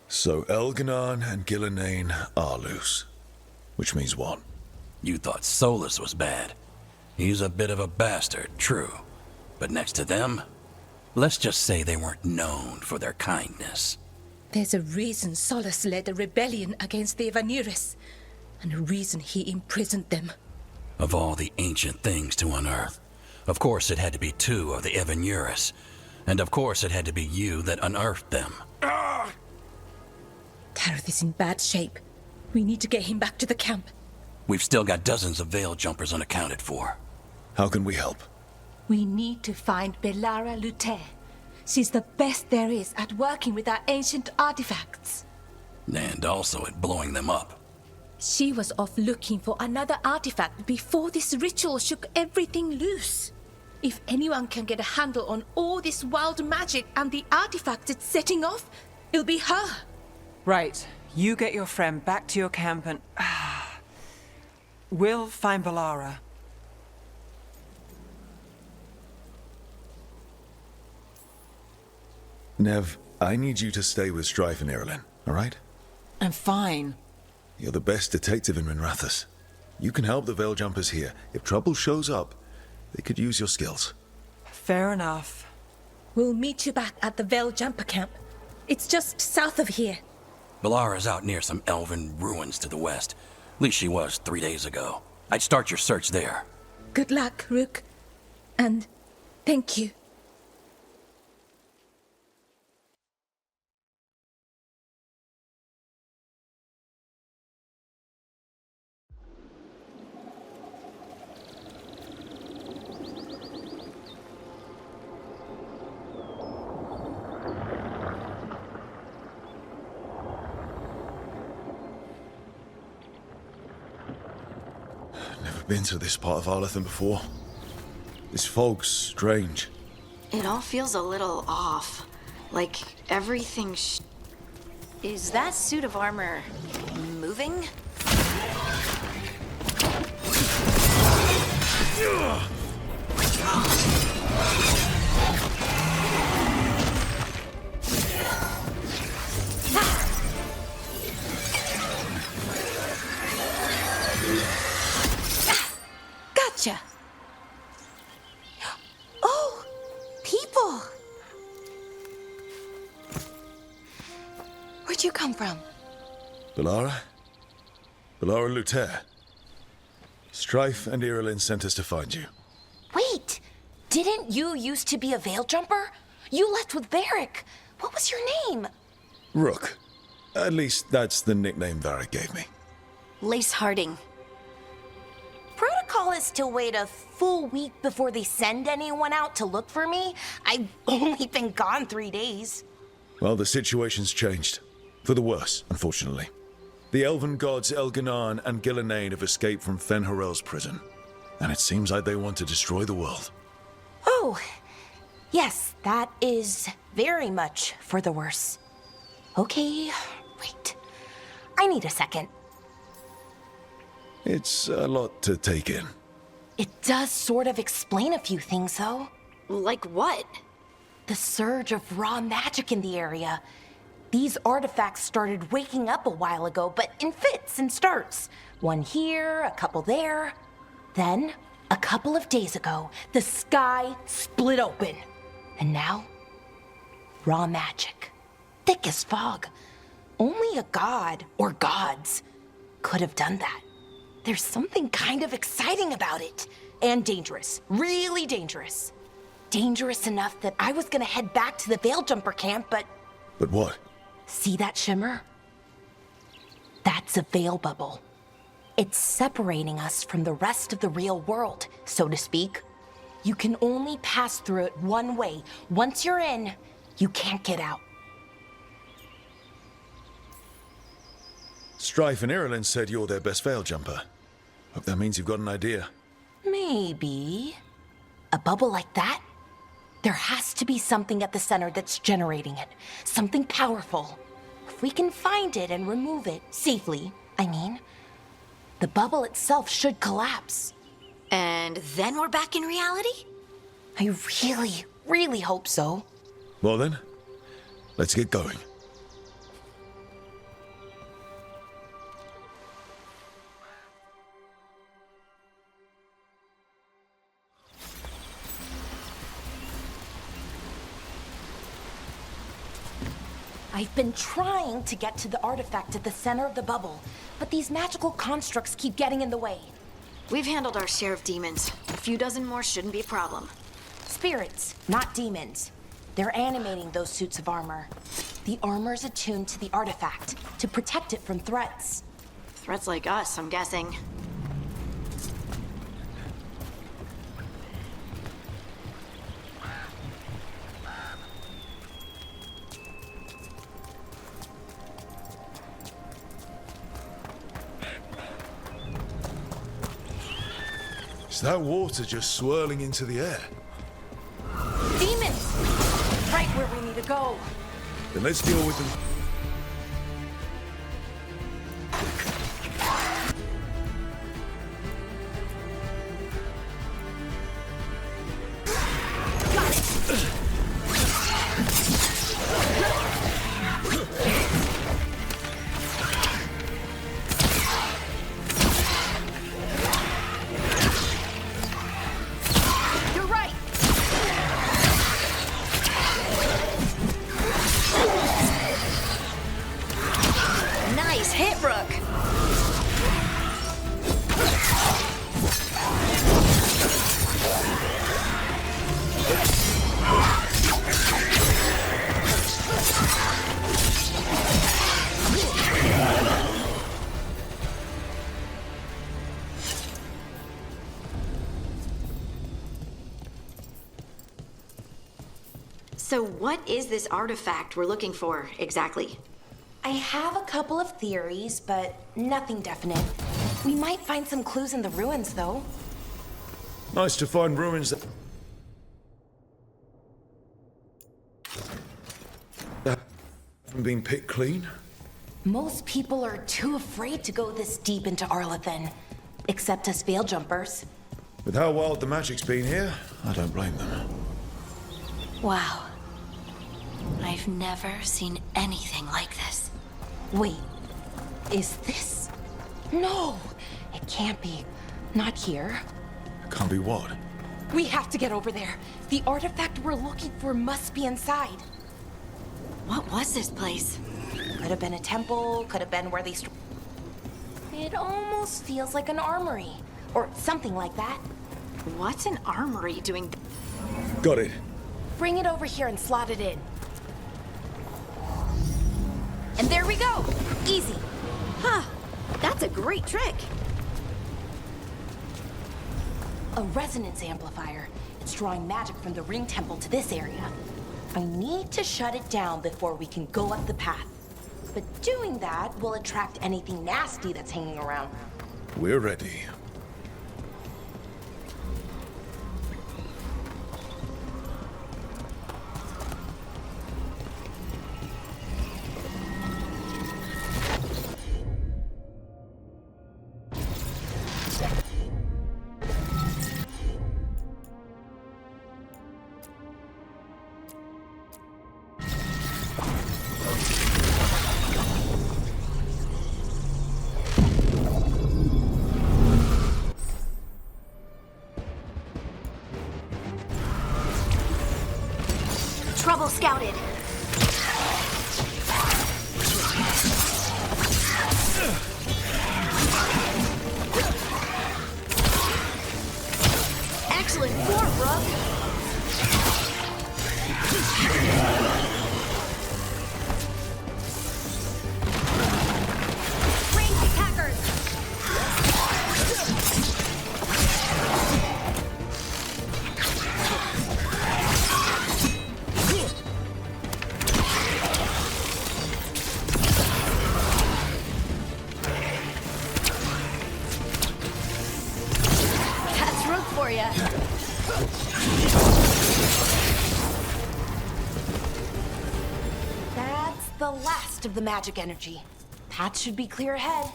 So Elganon and Gillenane are loose. Which means what? You thought Solas was bad. He's a bit of a bastard, true. But next to them, Let's just say they weren't known for their kindness. There's a reason Solas led a rebellion against the Evanuris, and a reason he imprisoned them. Of all the ancient things to unearth, of course it had to be 2 of the Evanuris, and of course it had to be you that unearthed them. Tareth is in bad shape. We need to get him back to the camp. We've still got dozens of Veil Jumpers unaccounted for. How can we help? We need to find Bellara Lutare. She's the best there is at working with our ancient artifacts. And also at blowing them up. She was off looking for another artifact before this ritual shook everything loose. If anyone can get a handle on all this wild magic and the artifacts it's setting off, it'll be her. Right. You get your friend back to your camp and... we'll find Bellara. Neve, I need you to stay with Strife and Irilyn, alright? I'm fine. You're the best detective in Minrathous. You can help the Veil Jumpers here. If trouble shows up, they could use your skills. Fair enough. We'll meet you back at the Veil Jumper camp. It's just south of here. Bellara's out near some elven ruins to the west. At least she was 3 days ago. I'd start your search there. Good luck, Rook. And thank you. Been to this part of Arlathan before. This fog's strange. It all feels a little off. Like everything Is that suit of armor moving? Gotcha. Oh, people. Where'd you come from? Bellara? Bellara Lutare. Strife and Irilyn sent us to find you. Wait! Didn't you used to be a Veil Jumper? You left with Varric. What was your name? Rook. At least that's the nickname Varric gave me. Lace Harding. Protocol is to wait a full week before they send anyone out to look for me. I've only been gone 3 days. Well, the situation's changed. For the worse, unfortunately. The elven gods Elganan and Gillenane have escaped from Fen'Harel's prison. And it seems like they want to destroy the world. Oh, yes, that is very much for the worse. Okay, wait. I need a second. It's a lot to take in. It does sort of explain a few things, though. Like what? The surge of raw magic in the area. These artifacts started waking up a while ago, but in fits and starts. One here, a couple there. Then, a couple of days ago, the sky split open. And now, raw magic. Thick as fog. Only a god, or gods, could have done that. There's something kind of exciting about it. And dangerous. Really dangerous. Dangerous enough that I was gonna head back to the Veil Jumper camp, but... But what? See that shimmer? That's a veil bubble. It's separating us from the rest of the real world, so to speak. You can only pass through it one way. Once you're in, you can't get out. Strife and Irilyn said you're their best Veil Jumper. Hope that means you've got an idea. Maybe. A bubble like that? There has to be something at the center that's generating it. Something powerful. If we can find it and remove it, safely, I mean, the bubble itself should collapse. And then we're back in reality? I really, really hope so. Well then, let's get going. I've been trying to get to the artifact at the center of the bubble, but these magical constructs keep getting in the way. We've handled our share of demons. A few dozen more shouldn't be a problem. Spirits, not demons. They're animating those suits of armor. The armor's attuned to the artifact to protect it from threats. Threats like us, I'm guessing. Is that water just swirling into the air? Demons! Right where we need to go. Then let's deal with them. So what is this artifact we're looking for, exactly? I have a couple of theories, but nothing definite. We might find some clues in the ruins, though. Nice to find ruins that haven't been picked clean. Most people are too afraid to go this deep into Arlathan, except us veil jumpers. With how wild the magic's been here, I don't blame them. Wow. I've never seen anything like this. Wait, is this? No, it can't be. Not here. Can't be what? We have to get over there. The artifact we're looking for must be inside. What was this place? Could have been a temple, could have been where they It almost feels like an armory, or something like that. What's an armory doing? Got it. Bring it over here and slot it in. And there we go! Easy. Huh. That's a great trick. A resonance amplifier. It's drawing magic from the ring temple to this area. I need to shut it down before we can go up the path. But doing that will attract anything nasty that's hanging around. We're ready. Trouble scouted. Excellent form, Brooke. Ranged attackers. That's the last of the magic energy. Path should be clear ahead.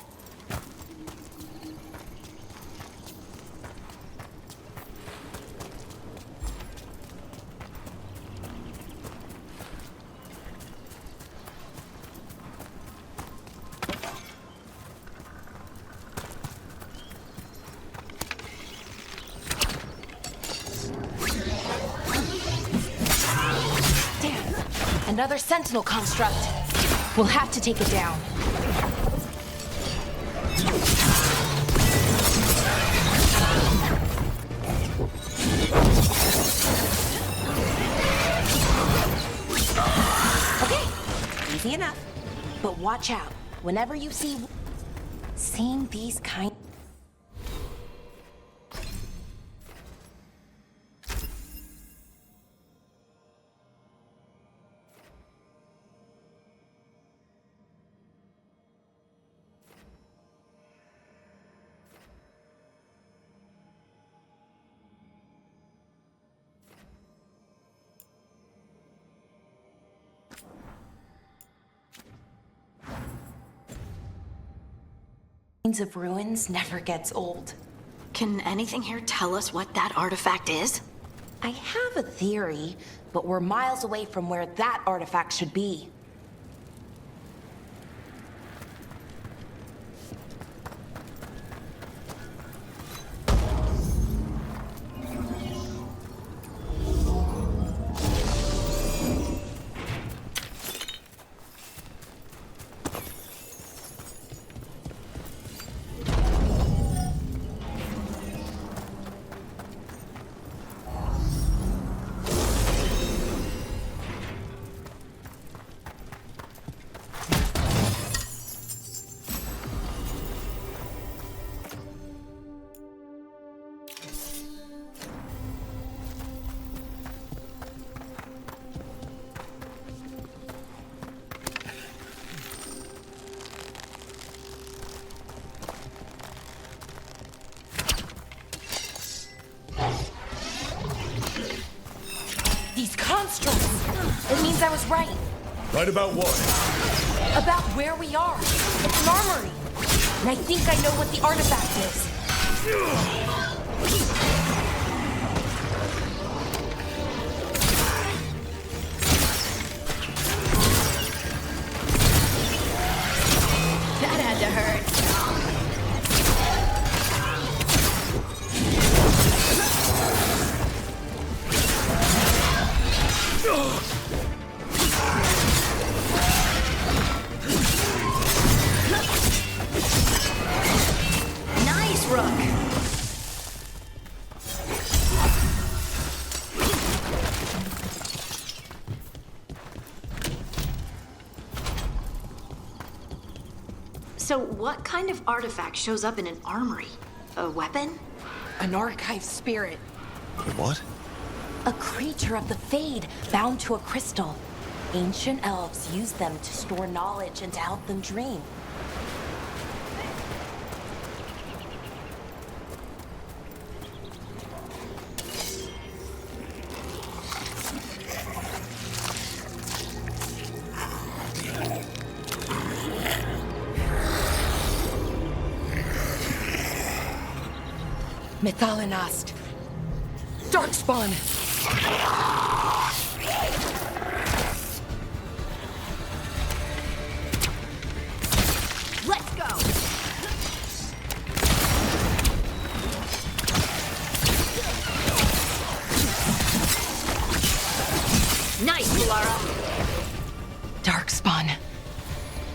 Another sentinel construct. We'll have to take it down. Okay, easy enough. But watch out. Whenever you see... Seeing these kind... of ruins never gets old. Can anything here tell us what that artifact is? I have a theory, but we're miles away from where that artifact should be. It means I was right. Right about what? About where we are. It's an armory. And I think I know what the artifact is. That had to hurt. Nice, Rook. So what kind of artifact shows up in an armory? A weapon? An archive spirit. What? A creature of the Fade, bound to a crystal. Ancient elves use them to store knowledge and to help them dream. Methalinast. Darkspawn. Let's go. Nice, Bellara. Darkspawn.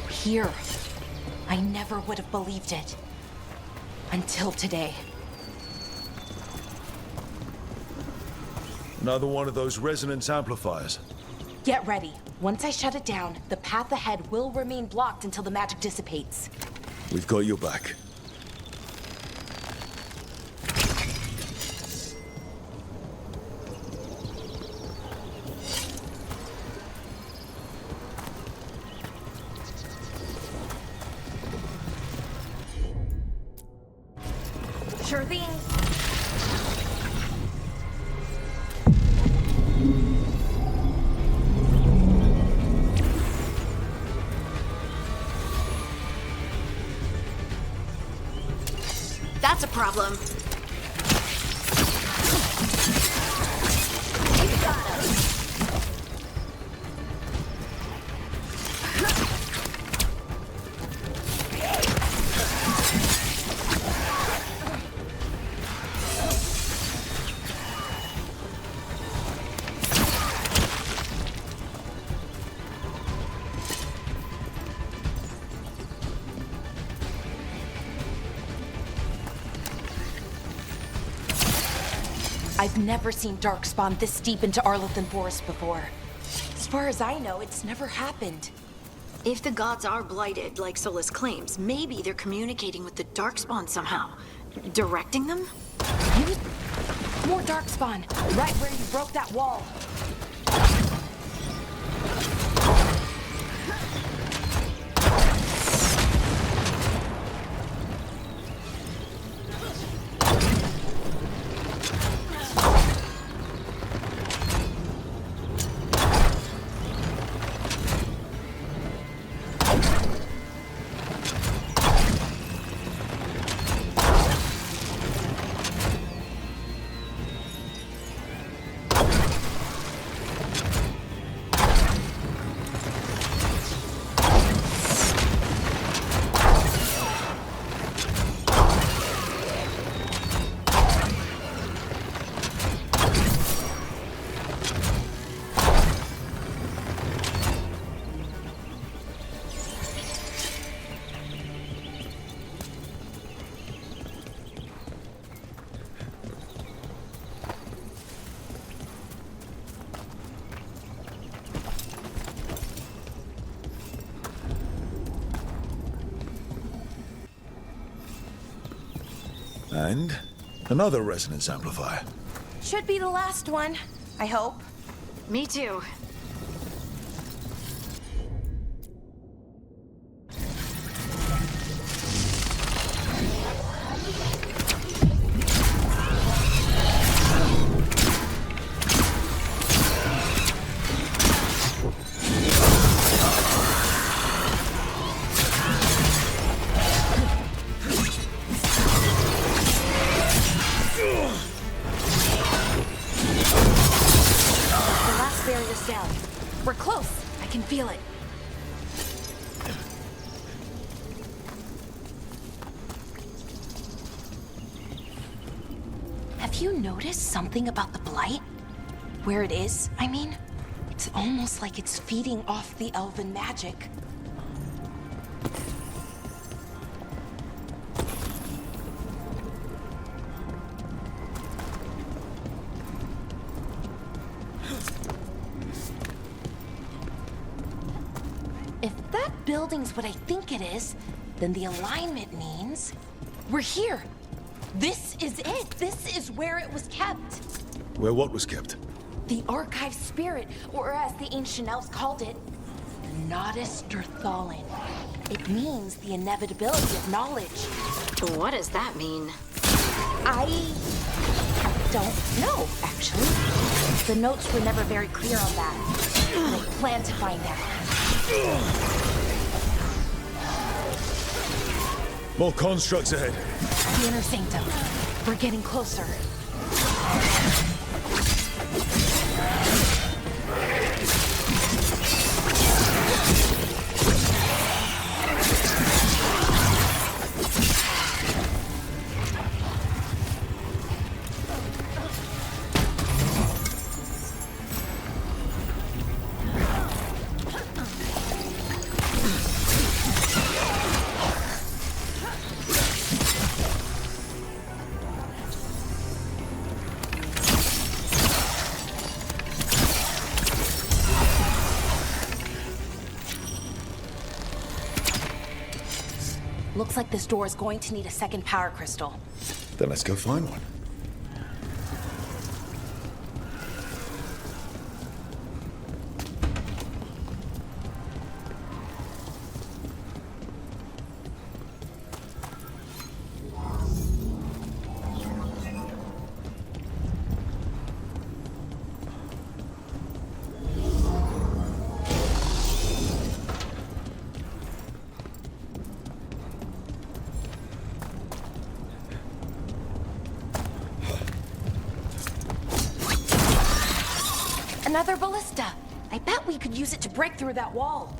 Here. I never would have believed it. Until today. Another one of those resonance amplifiers. Get ready. Once I shut it down, the path ahead will remain blocked until the magic dissipates. We've got your back. Sure thing. That's a problem. You got us. I've never seen Darkspawn this deep into Arlothan Forest before. As far as I know, it's never happened. If the gods are blighted, like Solas claims, maybe they're communicating with the Darkspawn somehow. Directing them? More Darkspawn, right where you broke that wall. And another resonance amplifier. Should be the last one, I hope. Me too. We're close. I can feel it. Have you noticed something about the blight? Where it is, I mean? It's almost like it's feeding off the elven magic. Building's what I think it is, then the alignment means we're here. This is it. This is where it was kept. Where what was kept? The archive spirit, or as the ancient elves called it, the Nodus Durthalin. It means the inevitability of knowledge. What does that mean? I don't know, actually. The notes were never very clear on that. I plan to find out. More constructs ahead. The inner sanctum. We're getting closer. Looks like this door is going to need a second power crystal. Then let's go find one. Another ballista. I bet we could use it to break through that wall.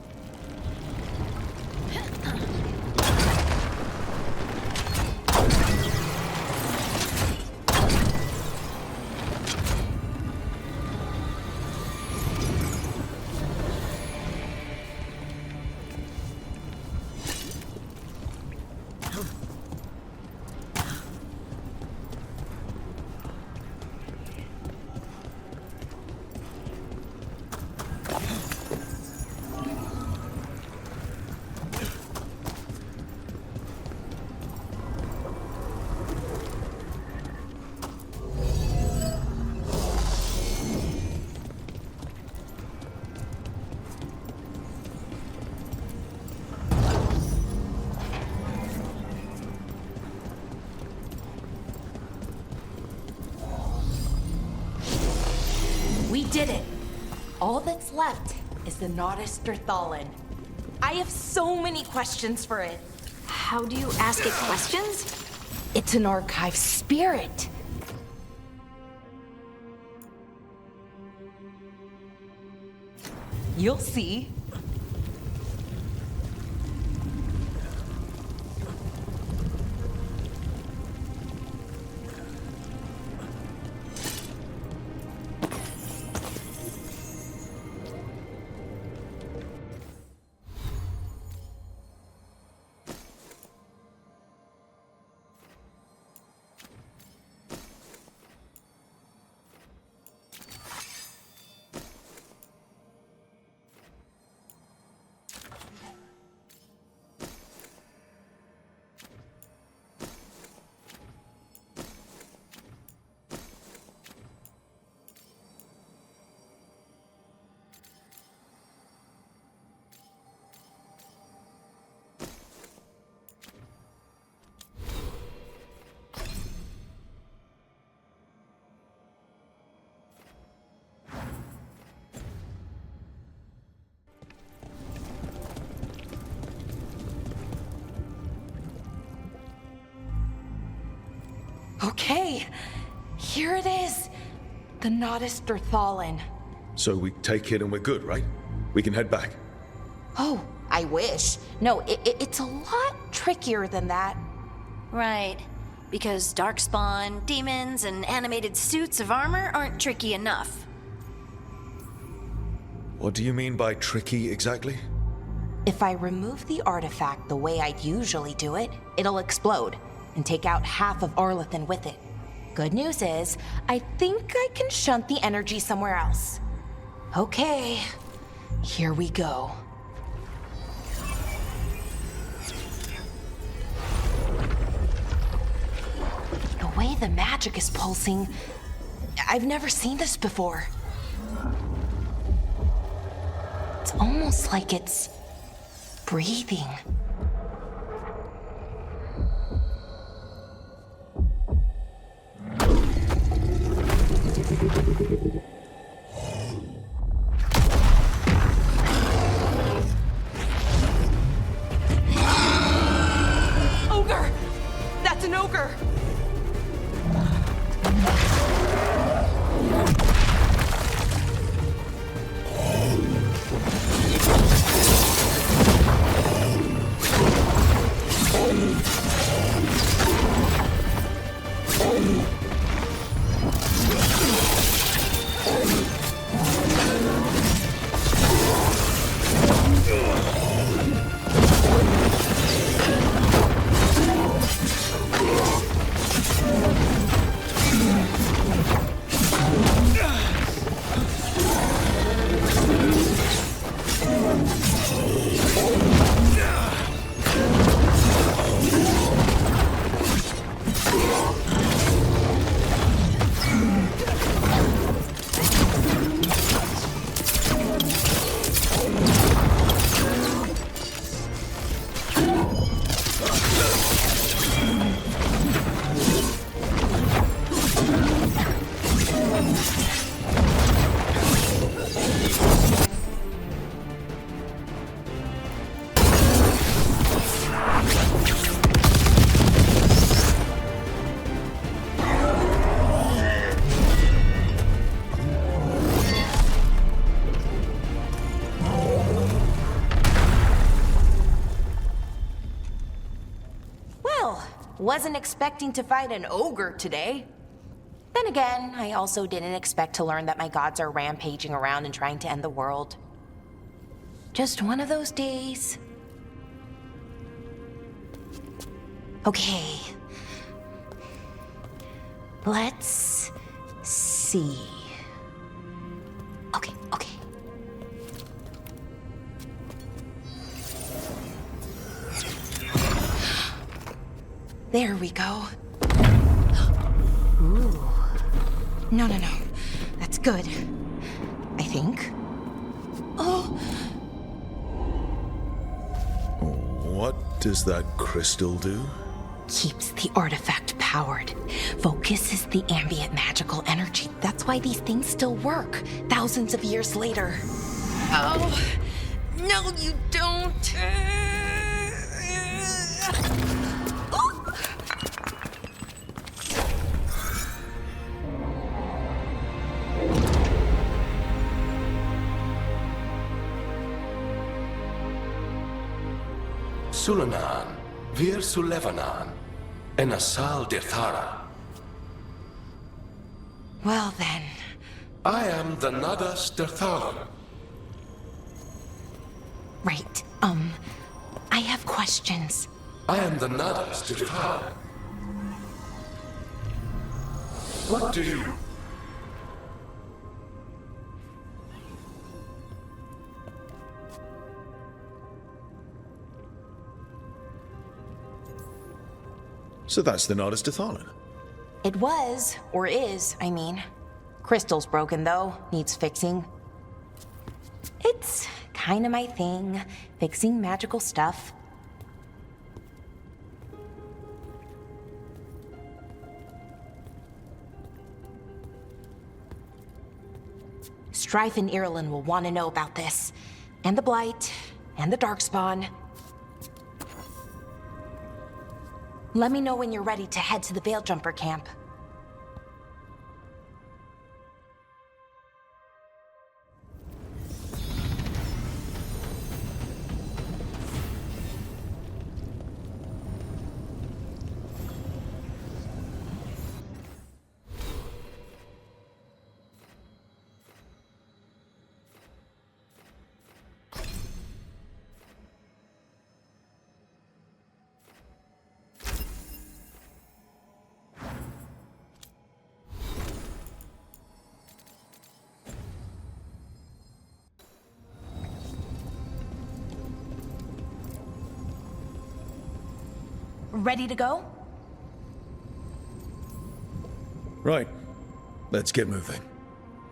All that's left is the Nodus Derthalin. I have so many questions for it. How do you ask it questions? It's an archive spirit. You'll see. Okay, here it is. The Nodus Derthalin. So we take it and we're good, right? We can head back. Oh, I wish. No, it's a lot trickier than that. Right. Because darkspawn, demons, and animated suits of armor aren't tricky enough. What do you mean by tricky exactly? If I remove the artifact the way I'd usually do it, it'll explode and take out half of Arlethan with it. Good news is, I think I can shunt the energy somewhere else. Okay, here we go. The way the magic is pulsing, I've never seen this before. It's almost like it's breathing. Ogre! That's an ogre! Wasn't expecting to fight an ogre today. Then again, I also didn't expect to learn that my gods are rampaging around and trying to end the world. Just one of those days. Okay. Let's see. Okay. There we go. Ooh. No. That's good. I think. Oh. What does that crystal do? keeps the artifact powered, focuses the ambient magical energy. That's why these things still work, thousands of years later. Oh, no, you don't. Sulanan, Vir Sulevanan, and Asal Dirthara. Well then. I am the Nadas Dirthalan. Right, I have questions. I am the Nadas Dirthalan. What do you... So that's the Nadas Dirthalan. It was, or is, I mean. Crystal's broken though, needs fixing. It's kinda my thing, fixing magical stuff. Strife and Irulan will want to know about this. And the Blight, and the Darkspawn. Let me know when you're ready to head to the Veil-Jumper camp. Ready to go? Right. Let's get moving.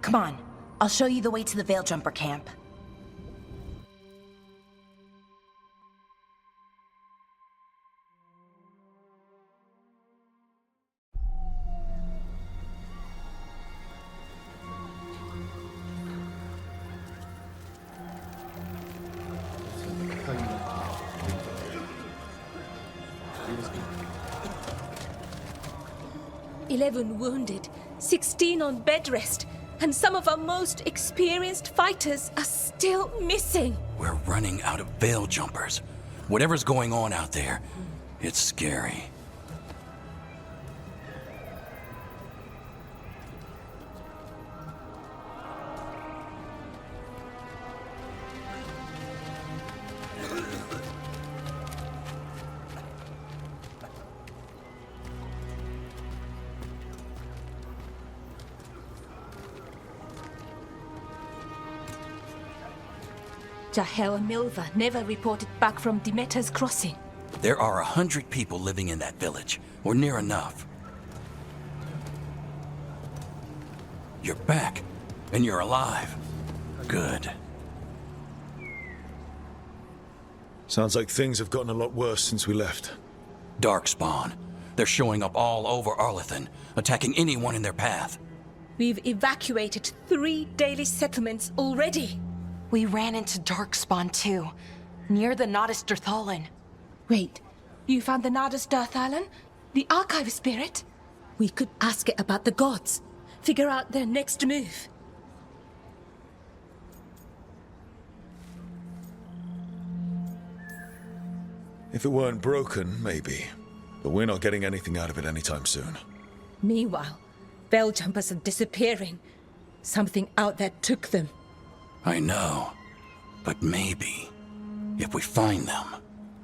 Come on. I'll show you the way to the Veil-Jumper camp. Wounded, 16 on bed rest, and some of our most experienced fighters are still missing. We're running out of Veil Jumpers. Whatever's going on out there, it's scary. Jahel and Milva never reported back from Demeter's crossing. There are 100 people living in that village, or near enough. You're back, and you're alive. Good. Sounds like things have gotten a lot worse since we left. Darkspawn. They're showing up all over Arlithan, attacking anyone in their path. We've evacuated 3 daily settlements already. We ran into Darkspawn too, near the Nadas Dirthalan. Wait, you found the Nadas Dirthalan? The archivist spirit? We could ask it about the gods. Figure out their next move. If it weren't broken, maybe. But we're not getting anything out of it anytime soon. Meanwhile, Veil Jumpers are disappearing. Something out there took them. I know. But maybe, if we find them...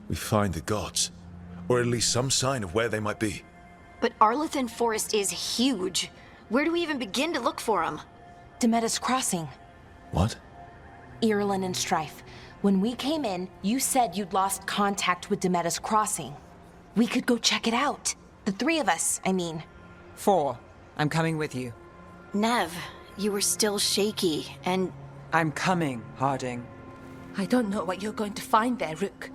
We find the gods. Or at least some sign of where they might be. But Arlithan Forest is huge. Where do we even begin to look for them? Demeter's crossing. What? Irulan and Strife. When we came in, you said you'd lost contact with Demeter's crossing. We could go check it out. The 3 of us, I mean. 4. I'm coming with you. Neve, you were still shaky, and... I'm coming, Harding. I don't know what you're going to find there, Rook.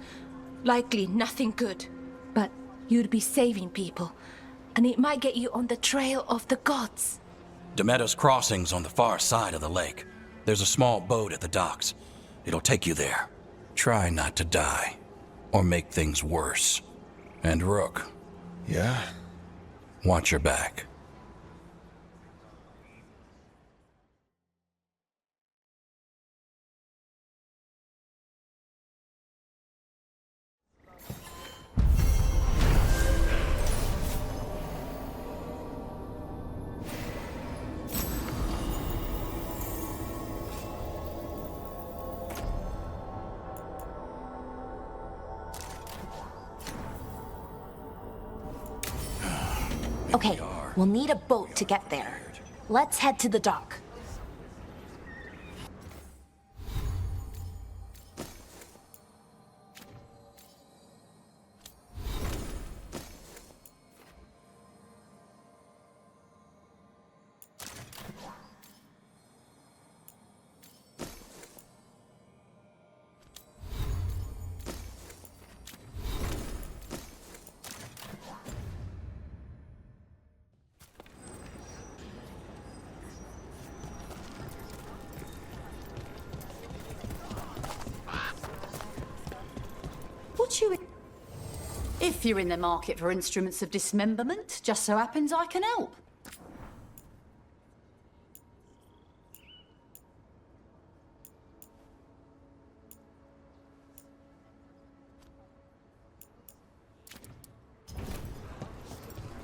Likely nothing good. But You'd be saving people, and it might get you on the trail of the gods. Dumat's Crossing's on the far side of the lake. There's a small boat at the docks. It'll take you there. Try not to die, or make things worse. And Rook. Yeah? Watch your back. Okay, we'll need a boat to get there. Let's head to the dock. If you're in the market for instruments of dismemberment, just so happens I can help.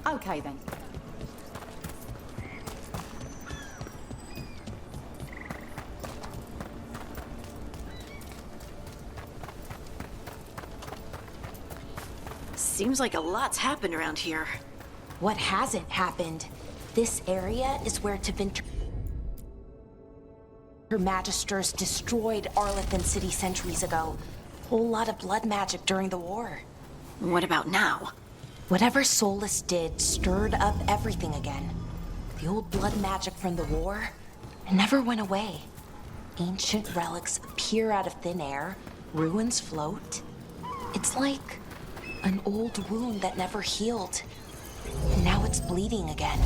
Okay then. Seems like a lot's happened around here. What hasn't happened? This area is where her Magisters destroyed Arlethan City centuries ago. Whole lot of blood magic during the war. What about now? Whatever Solas did stirred up everything again. The old blood magic from the war, it never went away. Ancient relics appear out of thin air, ruins float. It's like an old wound that never healed. And now it's bleeding again.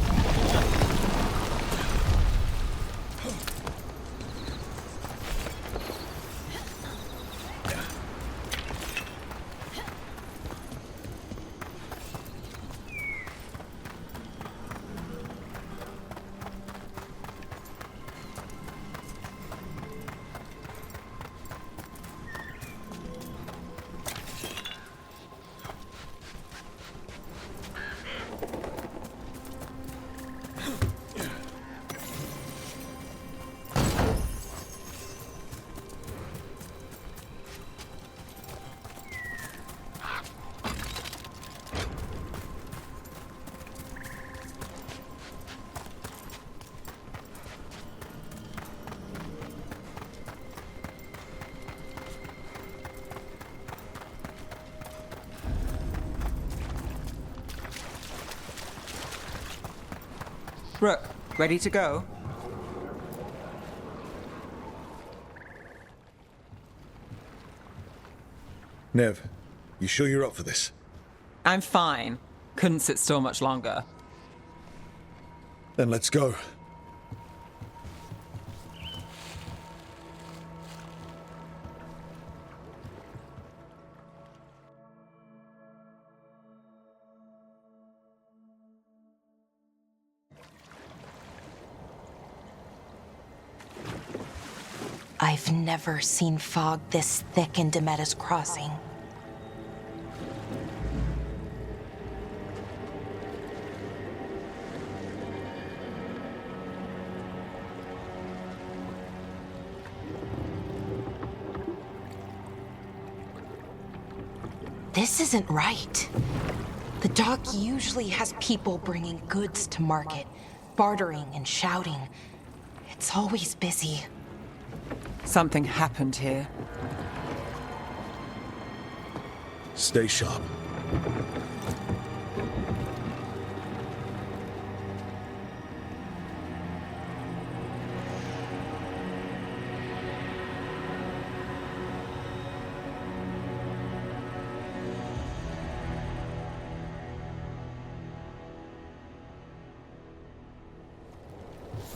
Rook, ready to go? Neve, you sure you're up for this? I'm fine. Couldn't sit still much longer. Then let's go. I've never seen fog this thick in Dumat's Crossing. This isn't right. The dock usually has people bringing goods to market, bartering and shouting. It's always busy. Something happened here. Stay sharp.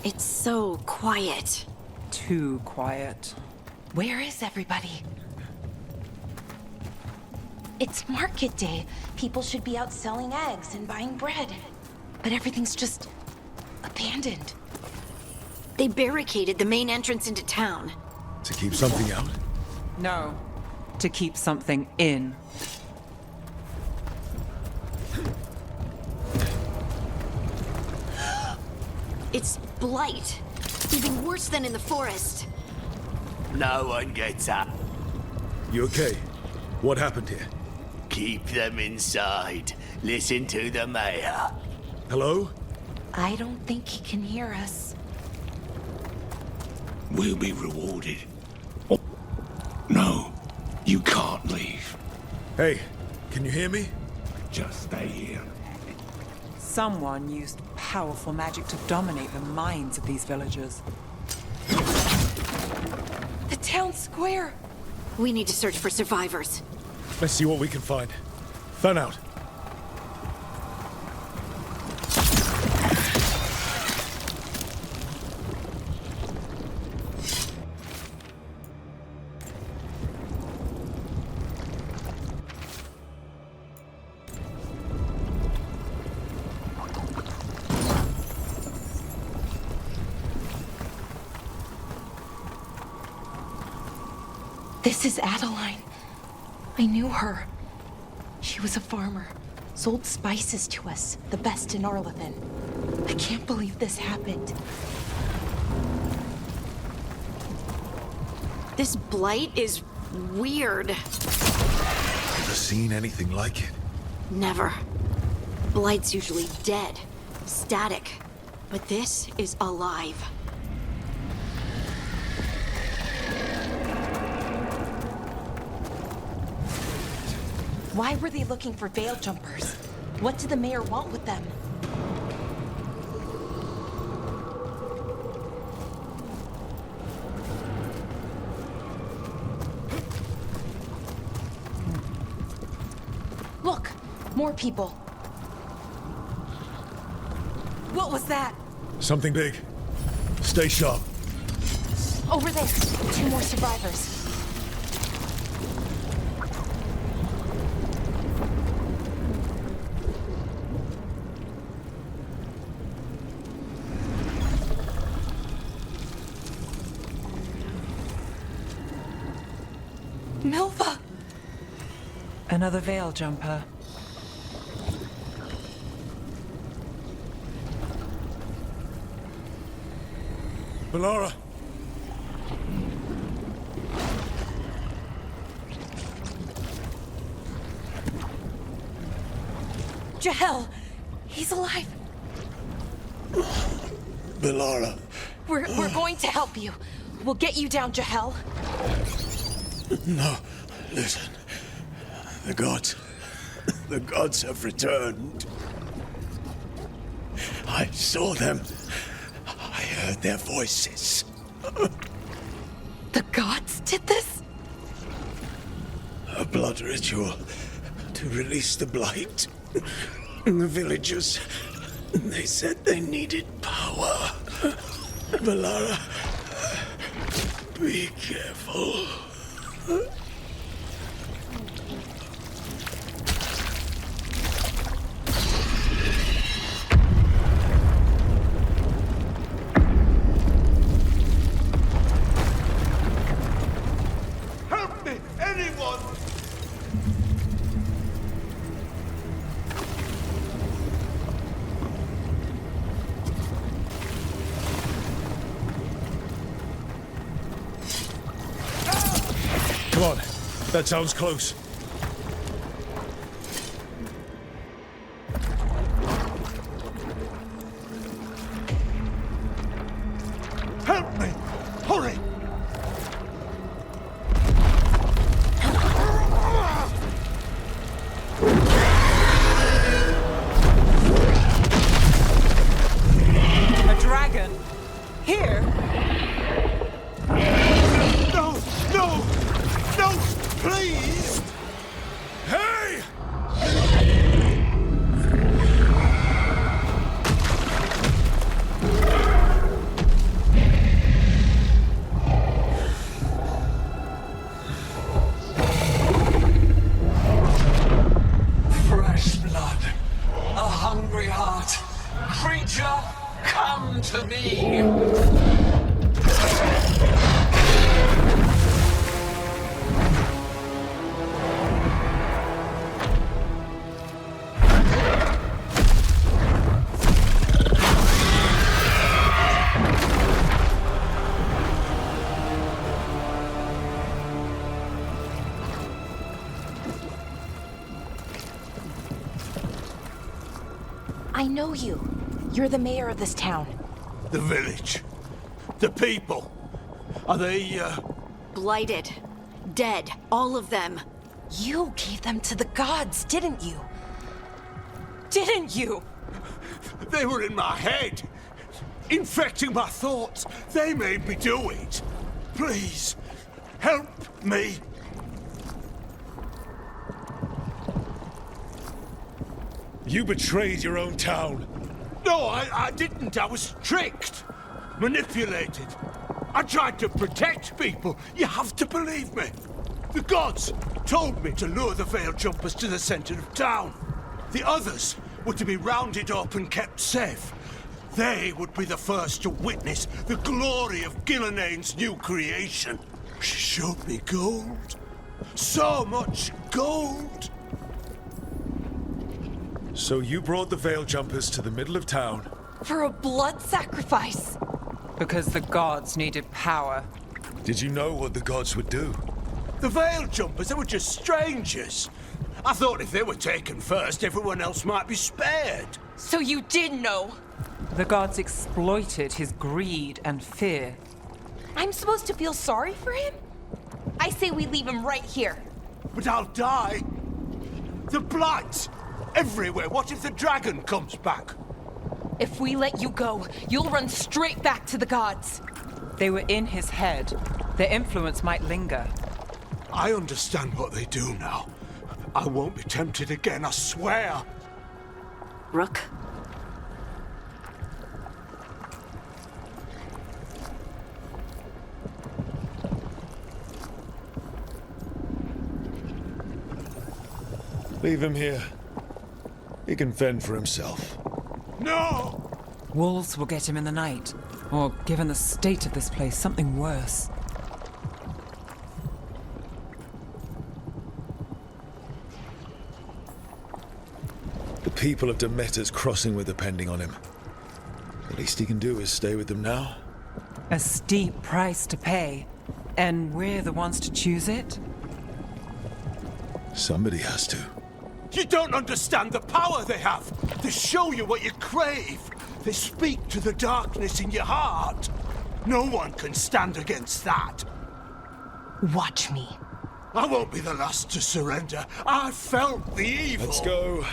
It's so quiet. Too quiet. Where is everybody? It's market day. People should be out selling eggs and buying bread. But everything's just abandoned. They barricaded the main entrance into town. To keep something out? No, to keep something in. It's blight. Even worse than in the forest. No one gets up. You okay? What happened here? Keep them inside. Listen to the mayor. Hello? I don't think he can hear us. We'll be rewarded. Oh, no, you can't leave. Hey, can you hear me? Just stay here. Someone used powerful magic to dominate the minds of these villagers. The town square! We need to search for survivors. Let's see what we can find. Fan out. This is Adeline. I knew her. She was a farmer. Sold spices to us, the best in Arlethan. I can't believe this happened. This blight is weird. Ever seen anything like it? Never. Blight's usually dead, static. But this is alive. Why were they looking for veil jumpers? What did the mayor want with them? Look, more people. What was that? Something big. Stay sharp. Over there, 2 more survivors. Milva! Another veil jumper. Bellara! Jahel! He's alive! Bellara. We're going to help you. We'll get you down, Jahel. No, listen. The gods have returned. I saw them. I heard their voices. The gods did this? A blood ritual to release the blight. The villagers, they said they needed power. Bellara, be careful. Help me, anyone! Come on. That sounds close. Help me! Hurry! A dragon? Here? No! No! No! Please! creature, come to me! I know you. You're the mayor of this town. The village. The people. Are they, Blighted. Dead. All of them. You gave them to the gods, didn't you? Didn't you? They were in my head. Infecting my thoughts. They made me do it. Please, help me. You betrayed your own town. No, I didn't. I was tricked. Manipulated. I tried to protect people. You have to believe me. The gods told me to lure the Veil Jumpers to the center of town. The others were to be rounded up and kept safe. They would be the first to witness the glory of Gilnenane's new creation. She showed me gold. So much gold. So you brought the Veil Jumpers to the middle of town? For a blood sacrifice. Because the gods needed power. Did you know what the gods would do? The Veil Jumpers, they were just strangers. I thought if they were taken first, everyone else might be spared. So you did know? The gods exploited his greed and fear. I'm supposed to feel sorry for him? I say we leave him right here. But I'll die. The blight! Everywhere. What if the dragon comes back? If we let you go, you'll run straight back to the gods. They were in his head. Their influence might linger. I understand what they do now. I won't be tempted again, I swear. Rook? Leave him here. He can fend for himself. No! Wolves will get him in the night. Or, given the state of this place, something worse. The people of Demeter's crossing were depending on him. The least he can do is stay with them now. A steep price to pay. And we're the ones to choose it? Somebody has to. You don't understand the power they have. They show you what you crave. They speak to the darkness in your heart. No one can stand against that. Watch me. I won't be the last to surrender. I felt the evil. Let's go.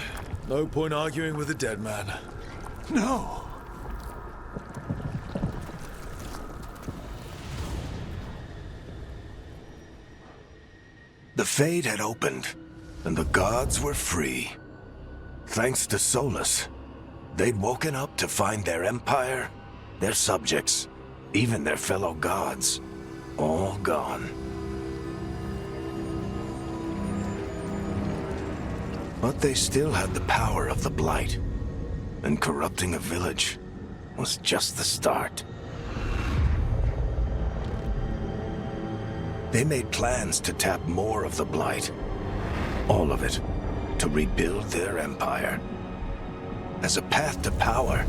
No point arguing with a dead man. No. The Fade had opened, and the gods were free. Thanks to Solas, they'd woken up to find their empire, their subjects, even their fellow gods, all gone. But they still had the power of the Blight, and corrupting a village was just the start. They made plans to tap more of the Blight, all of it, to rebuild their empire. As a path to power,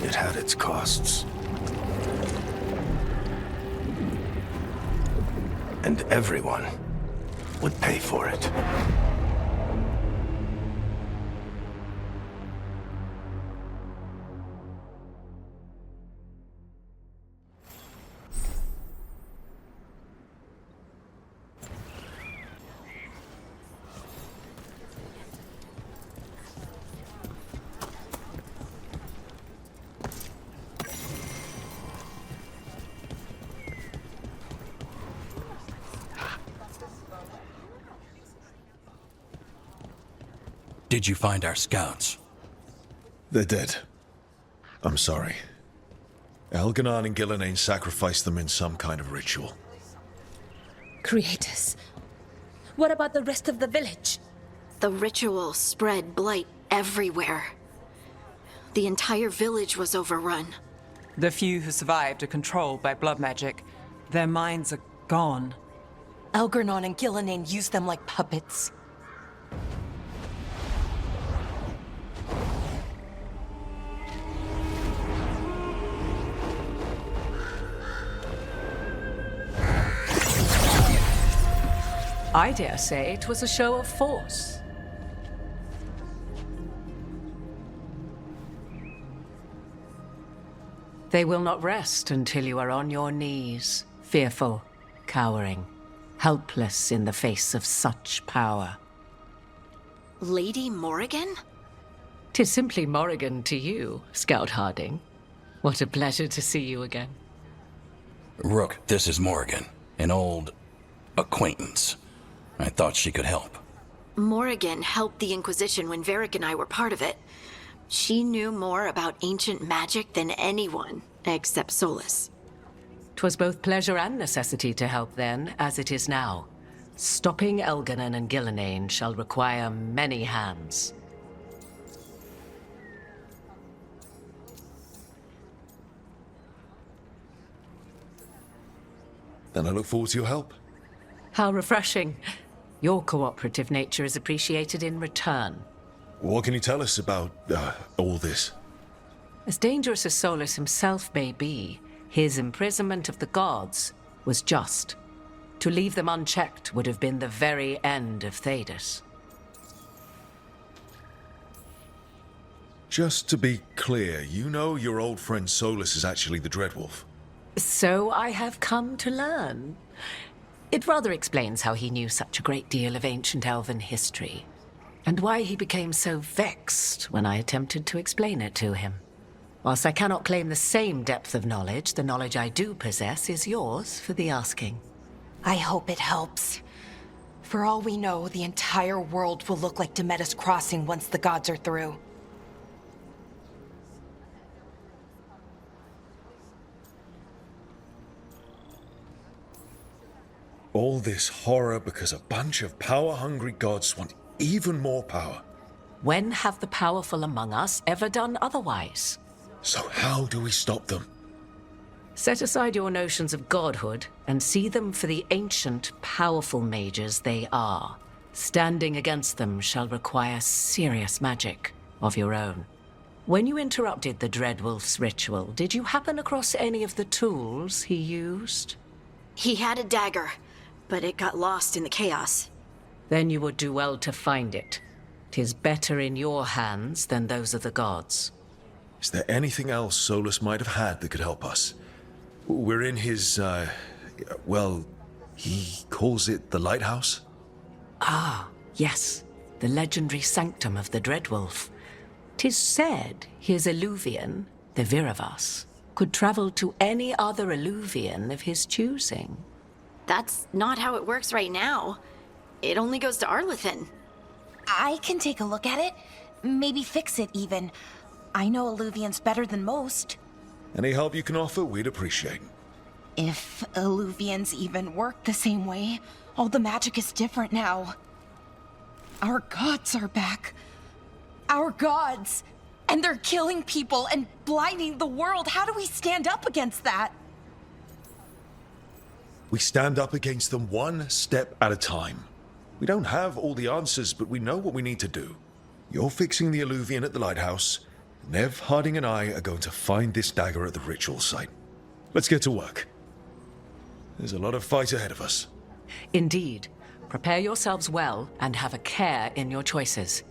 it had its costs. And everyone would pay for it. Did you find our scouts? They're dead. I'm sorry. Elganon and Gillenane sacrificed them in some kind of ritual. Creators. What about the rest of the village? The ritual spread blight everywhere. The entire village was overrun. The few who survived are controlled by blood magic. Their minds are gone. Algernon and Gillinan used them like puppets. I dare say it was a show of force. They will not rest until you are on your knees, fearful, cowering, helpless in the face of such power. Lady Morrigan? 'Tis simply Morrigan to you, Scout Harding. What a pleasure to see you again. Rook, this is Morrigan, an old acquaintance. I thought she could help. Morrigan helped the Inquisition when Varric and I were part of it. She knew more about ancient magic than anyone, except Solas. 'Twas both pleasure and necessity to help then, as it is now. Stopping Elganon and Gillinan shall require many hands. Then I look forward to your help. How refreshing. Your cooperative nature is appreciated in return. What can you tell us about all this? As dangerous as Solas himself may be, his imprisonment of the gods was just. To leave them unchecked would have been the very end of Thedas. Just to be clear, you know your old friend Solas is actually the Dreadwolf. So I have come to learn. It rather explains how he knew such a great deal of ancient elven history, and why he became so vexed when I attempted to explain it to him. Whilst I cannot claim the same depth of knowledge, the knowledge I do possess is yours for the asking. I hope it helps. For all we know, the entire world will look like Demetus Crossing once the gods are through. All this horror because a bunch of power-hungry gods want even more power. When have the powerful among us ever done otherwise? So how do we stop them? Set aside your notions of godhood and see them for the ancient, powerful mages they are. Standing against them shall require serious magic of your own. When you interrupted the Dreadwolf's ritual, did you happen across any of the tools he used? He had a dagger, but it got lost in the chaos. Then you would do well to find it. 'Tis better in your hands than those of the gods. Is there anything else Solas might have had that could help us? We're in his, well, he calls it the lighthouse? Ah, yes. The legendary sanctum of the Dreadwolf. 'Tis said his Illuvian, the Viravas, could travel to any other Illuvian of his choosing. That's not how it works right now. It only goes to Arlethan. I can take a look at it. Maybe fix it, even. I know Illuvians better than most. Any help you can offer, we'd appreciate. If Illuvians even work the same way, all the magic is different now. Our gods are back. Our gods! And they're killing people and blinding the world. How do we stand up against that? We stand up against them one step at a time. We don't have all the answers, but we know what we need to do. You're fixing the Illuvian at the lighthouse. Neve, Harding, and I are going to find this dagger at the ritual site. Let's get to work. There's a lot of fight ahead of us. Indeed. Prepare yourselves well and have a care in your choices.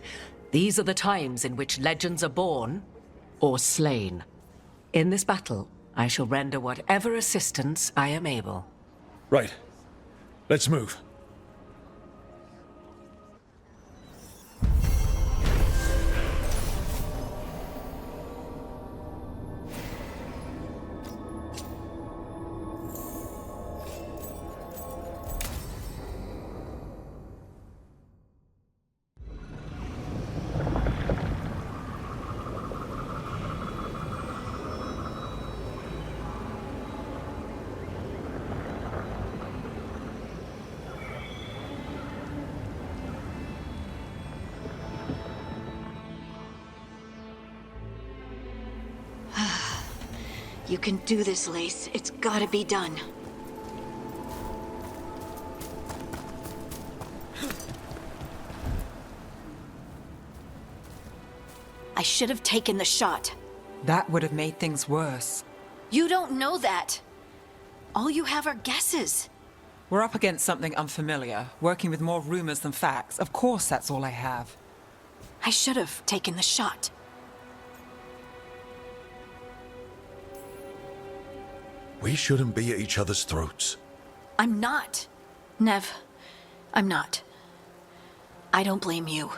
These are the times in which legends are born or slain. In this battle, I shall render whatever assistance I am able. Right. Let's move. You can do this, Lace. It's gotta be done. I should have taken the shot. That would have made things worse. You don't know that. All you have are guesses. We're up against something unfamiliar, working with more rumors than facts. Of course, that's all I have. I should have taken the shot. We shouldn't be at each other's throats. I'm not. Neve, I'm not. I don't blame you.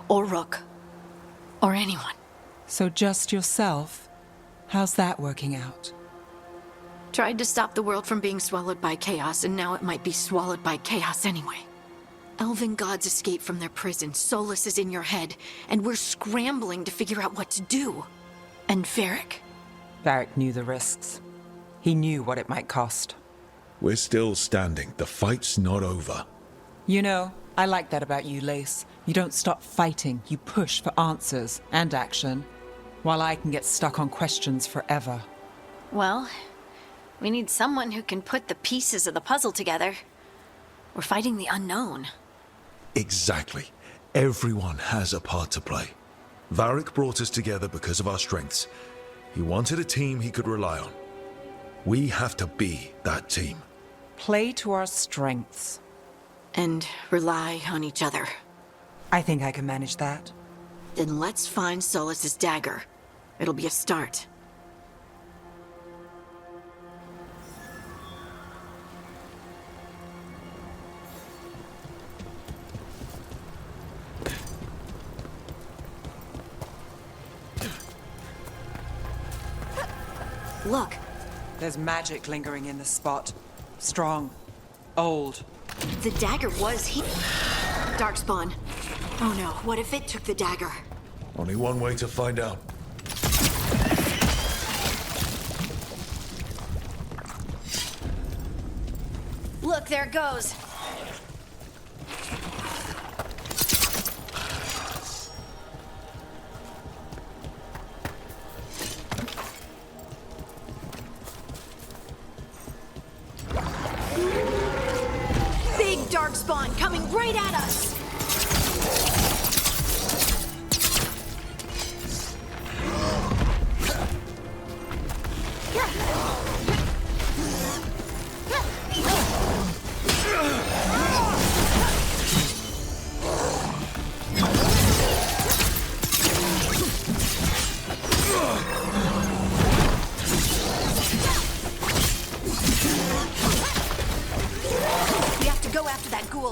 Or Rook. Or anyone. So just yourself? How's that working out? Tried to stop the world from being swallowed by chaos, and now it might be swallowed by chaos anyway. Elven gods escape from their prison, Solas is in your head, and we're scrambling to figure out what to do. And Varric? Varric knew the risks. He knew what it might cost. We're still standing. The fight's not over. You know, I like that about you, Lace. You don't stop fighting. You push for answers and action, while I can get stuck on questions forever. Well, we need someone who can put the pieces of the puzzle together. We're fighting the unknown. Exactly. Everyone has a part to play. Varric brought us together because of our strengths. He wanted a team he could rely on. We have to be that team. Play to our strengths. And rely on each other. I think I can manage that. Then let's find Solas's dagger. It'll be a start. Look. There's magic lingering in this spot. Strong. Old. The dagger was here. Darkspawn. Oh no, what if it took the dagger? Only one way to find out. Look, there it goes. Big darkspawn coming right at us.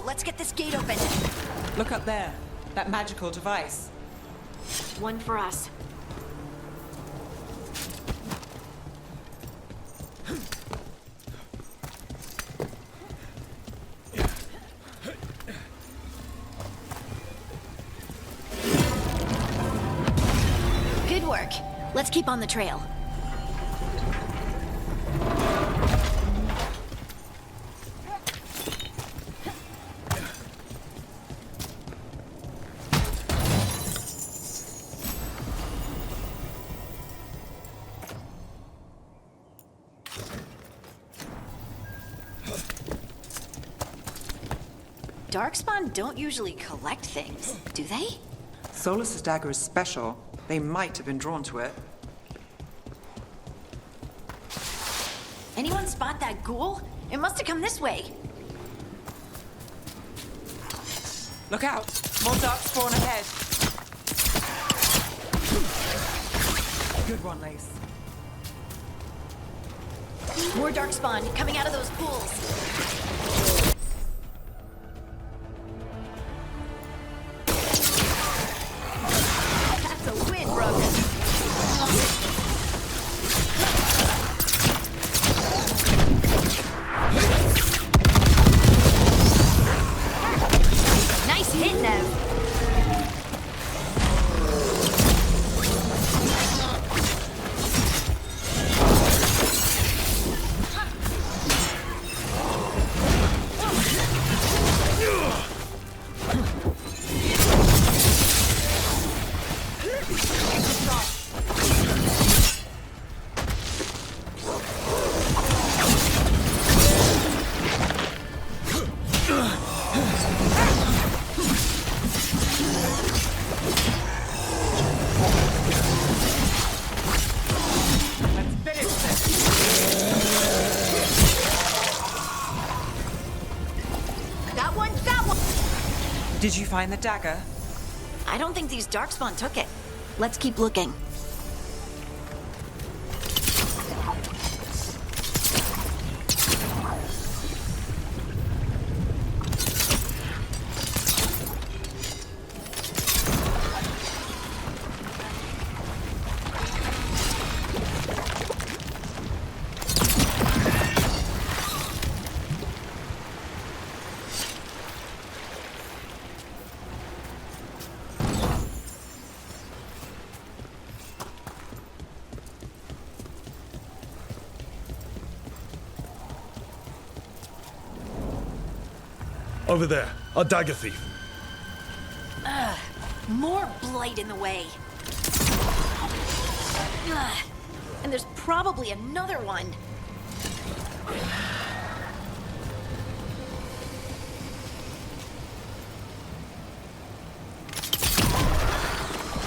Let's get this gate open. Look up there. That magical device. One for us. Good work. Let's keep on the trail. Darkspawn don't usually collect things, do they? Solas's dagger is special. They might have been drawn to it. Anyone spot that ghoul? It must have come this way. Look out! More darkspawn ahead. Good one, Lace. More darkspawn coming out of those pools. Did you find the dagger? I don't think these Darkspawn took it. Let's keep looking. Over there, a dagger thief. Ugh, more blight in the way. Ugh, and there's probably another one.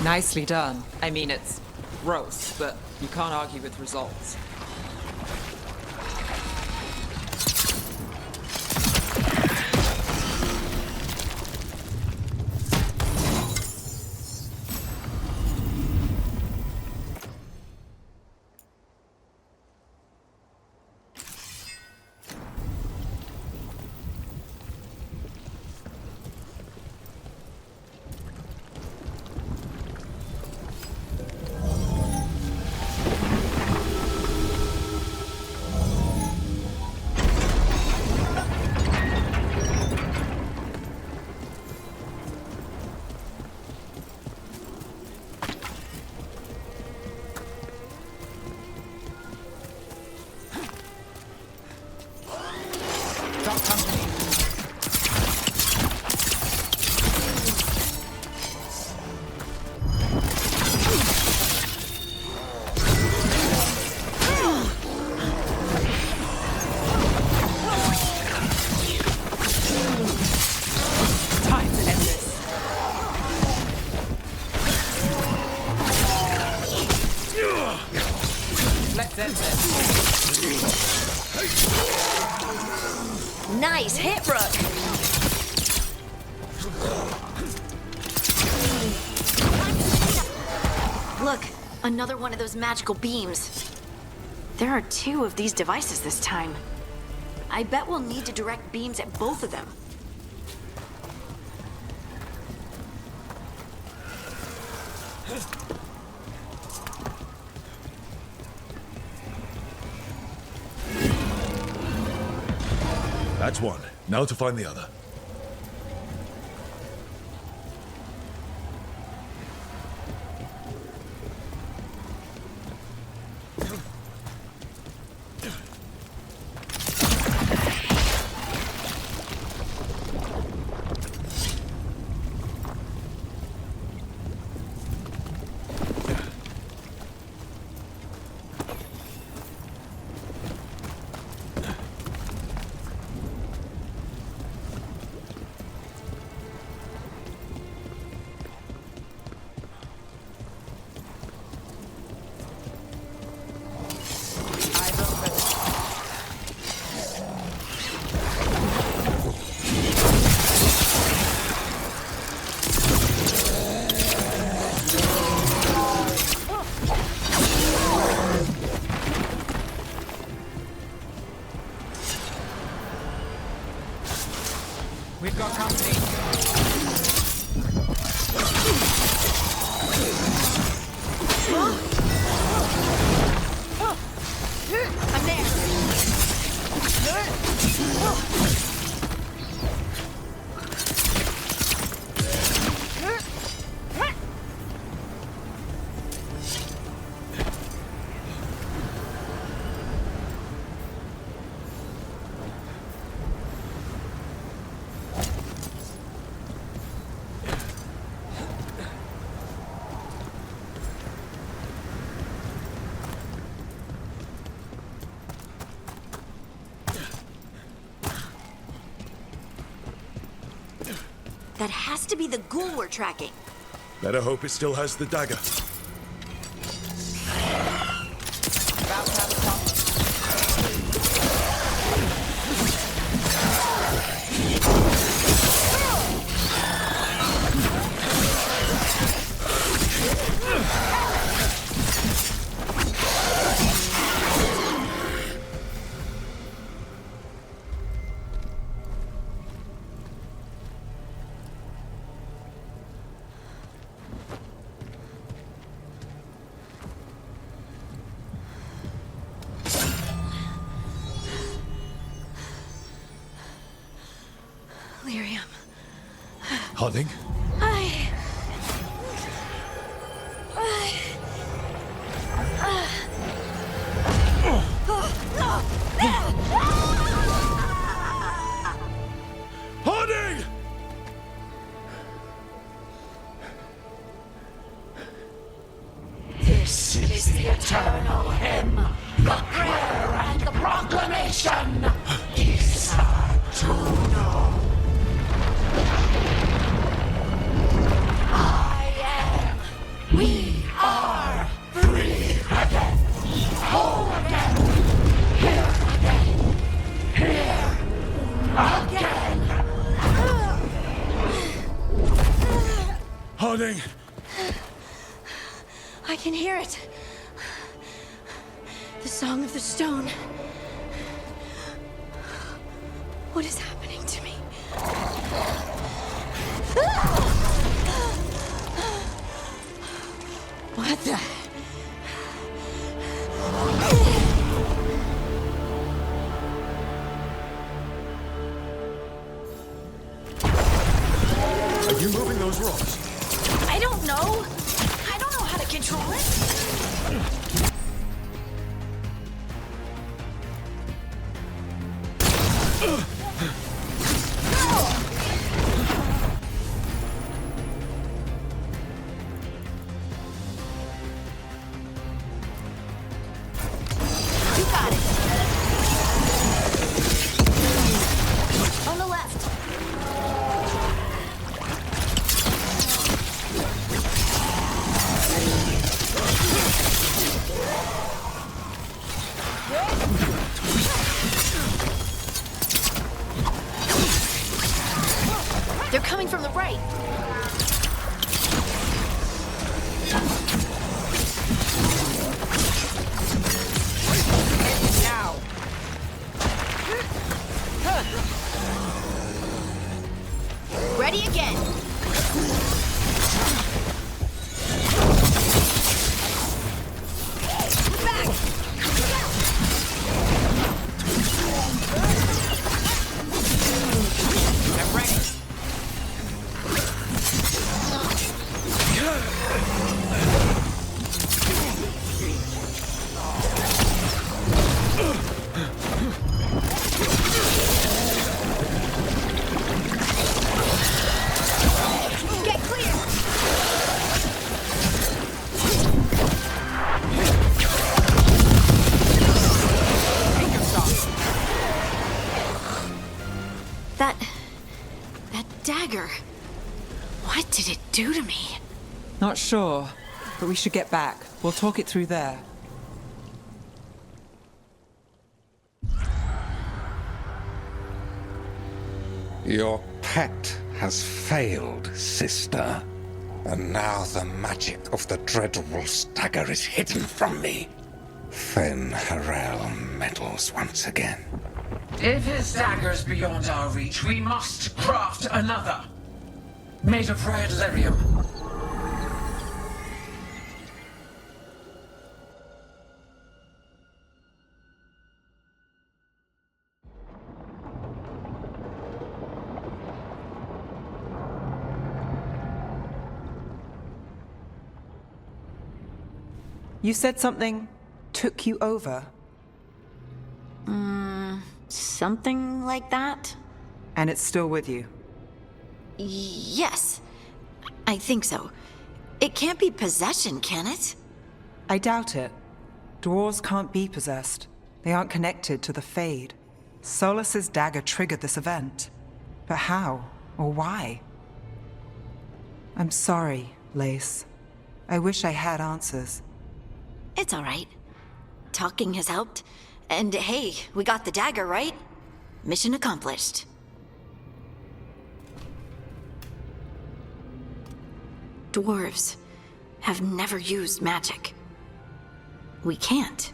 Nicely done. I mean, it's gross, but you can't argue with results. Nice hit, Rook. Look, another one of those magical beams. There are 2 of these devices this time. I bet we'll need to direct beams at both of them. That's one. Now to find the other. We've got company. I'm there. That has to be the ghoul we're tracking. Better hope it still has the dagger. Harding? Harding! This is the eternal hymn, the prayer and the proclamation. Isatuno. I am. We are free again. Whole again. Here again. Here again. Harding! I can hear it. The Song of the Stone. What is happening to me? What the? Are you moving those rocks? I don't know. I don't know how to control it. You got it. On the left. They're coming from the right. Now. Ready again. Back. I'm ready. Get clear. Take your stop. That dagger. What did it do to me? Not sure, but we should get back. We'll talk it through there. Your pet has failed, sister. And now the magic of the Dreadwolf's dagger is hidden from me. Fen'Harel meddles once again. If his dagger's beyond our reach, we must craft another. Made of red lyrium. You said something took you over. Something like that? And it's still with you. Yes. I think so. It can't be possession, can it? I doubt it. Dwarves can't be possessed. They aren't connected to the Fade. Solas's dagger triggered this event. But how? Or why? I'm sorry, Lace. I wish I had answers. It's all right. Talking has helped. And hey, we got the dagger, right? Mission accomplished. Dwarves have never used magic. We can't.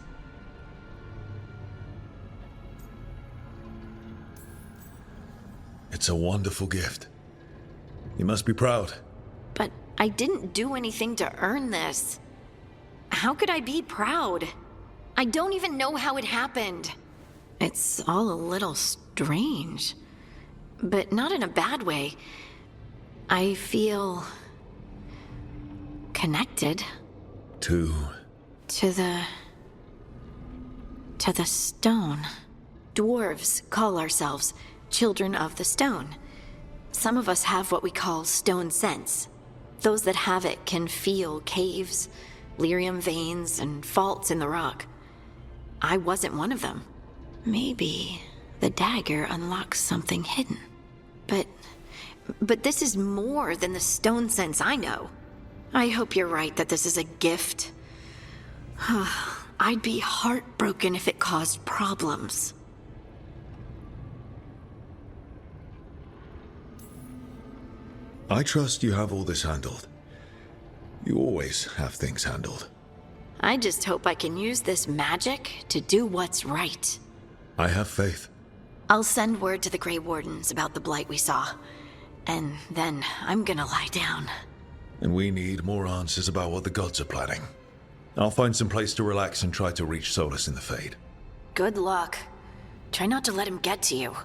It's a wonderful gift. You must be proud. But I didn't do anything to earn this. How could I be proud? I don't even know how it happened. It's all a little strange. But not in a bad way. I feel connected To the stone. Dwarves call ourselves children of the stone. Some of us have what we call stone sense. Those that have it can feel caves, lyrium veins, and faults in the rock. I wasn't one of them. Maybe the dagger unlocks something hidden. But this is more than the stone sense I know. I hope you're right that this is a gift. I'd be heartbroken if it caused problems. I trust you have all this handled. You always have things handled. I just hope I can use this magic to do what's right. I have faith. I'll send word to the Grey Wardens about the blight we saw. And then I'm gonna lie down. And we need more answers about what the gods are planning. I'll find some place to relax and try to reach Solas in the Fade. Good luck. Try not to let him get to you.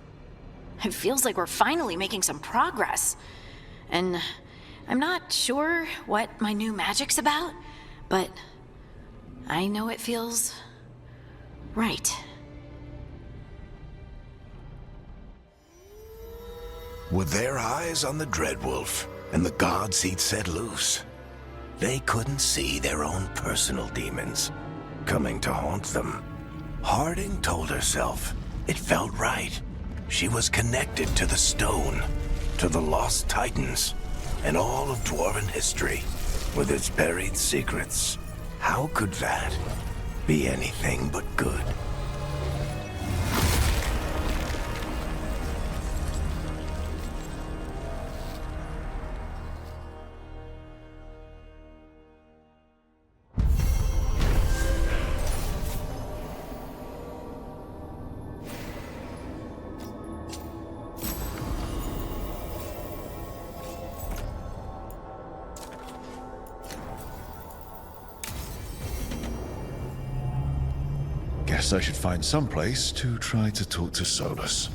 It feels like we're finally making some progress. And I'm not sure what my new magic's about, but I know it feels right. With their eyes on the Dreadwolf and the gods he'd set loose, they couldn't see their own personal demons coming to haunt them. Harding told herself it felt right. She was connected to the stone, to the lost titans, and all of dwarven history, with its buried secrets. How could that be anything but good? Guess I should find some place to try to talk to Solas.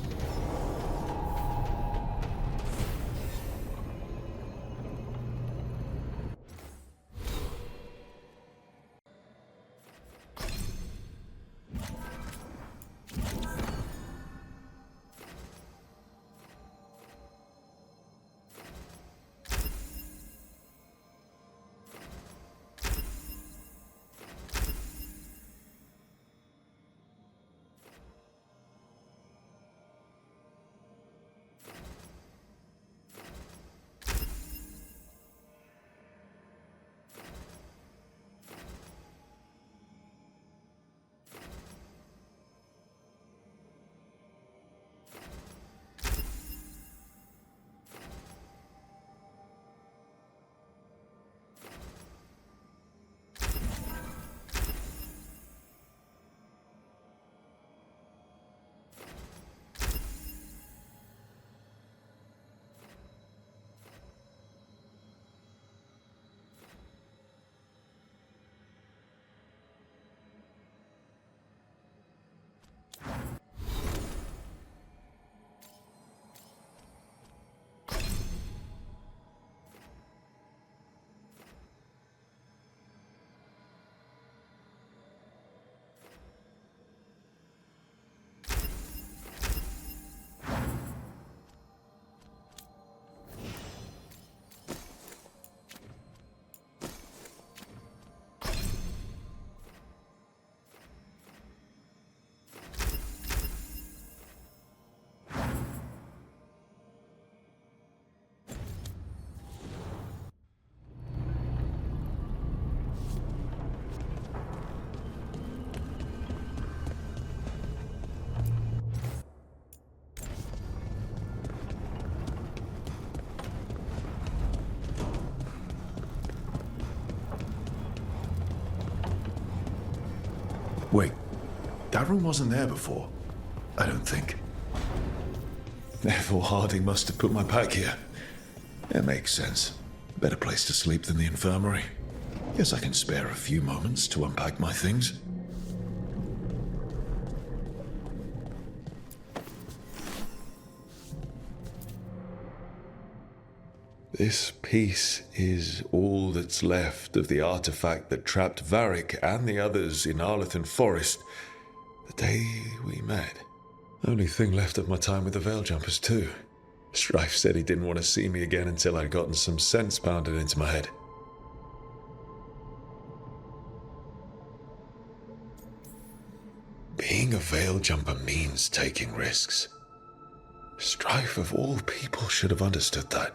Wait, that room wasn't there before. I don't think. Therefore, Harding must have put my pack here. It makes sense. Better place to sleep than the infirmary. Guess I can spare a few moments to unpack my things. This piece is all that's left of the artifact that trapped Varric and the others in Arlethan Forest the day we met. Only thing left of my time with the Veiljumpers too. Strife said he didn't want to see me again until I'd gotten some sense pounded into my head. Being a Veiljumper means taking risks. Strife of all people should have understood that.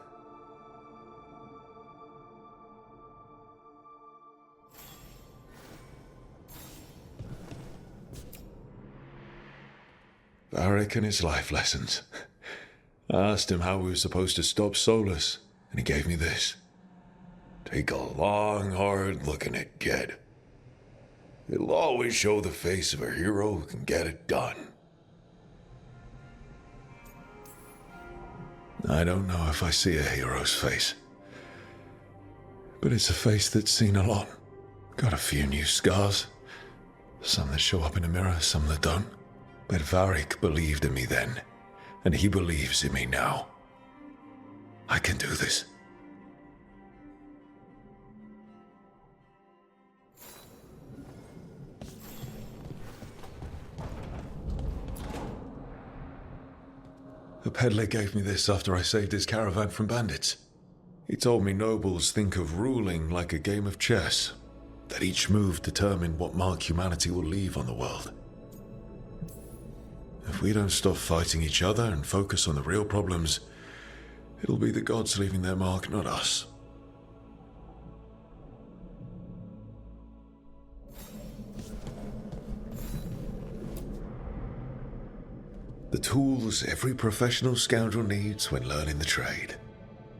Varric and his life lessons. I asked him how we were supposed to stop Solas, and he gave me this. Take a long, hard look in it, kid. It'll always show the face of a hero who can get it done. I don't know if I see a hero's face, but it's a face that's seen a lot. Got a few new scars. Some that show up in a mirror, some that don't. But Varric believed in me then, and he believes in me now. I can do this. A peddler gave me this after I saved his caravan from bandits. He told me nobles think of ruling like a game of chess, that each move determined what mark humanity will leave on the world. If we don't stop fighting each other and focus on the real problems, it'll be the gods leaving their mark, not us. The tools every professional scoundrel needs when learning the trade.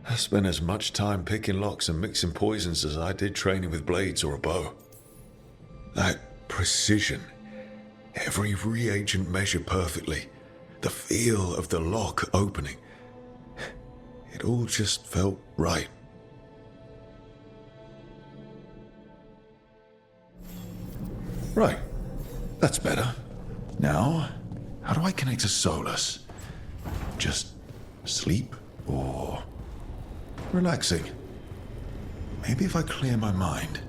I spent as much time picking locks and mixing poisons as I did training with blades or a bow. That precision, every reagent measured perfectly, the feel of the lock opening, it all just felt right. Right, that's better. Now, how do I connect to Solas? Just sleep or relaxing? Maybe if I clear my mind.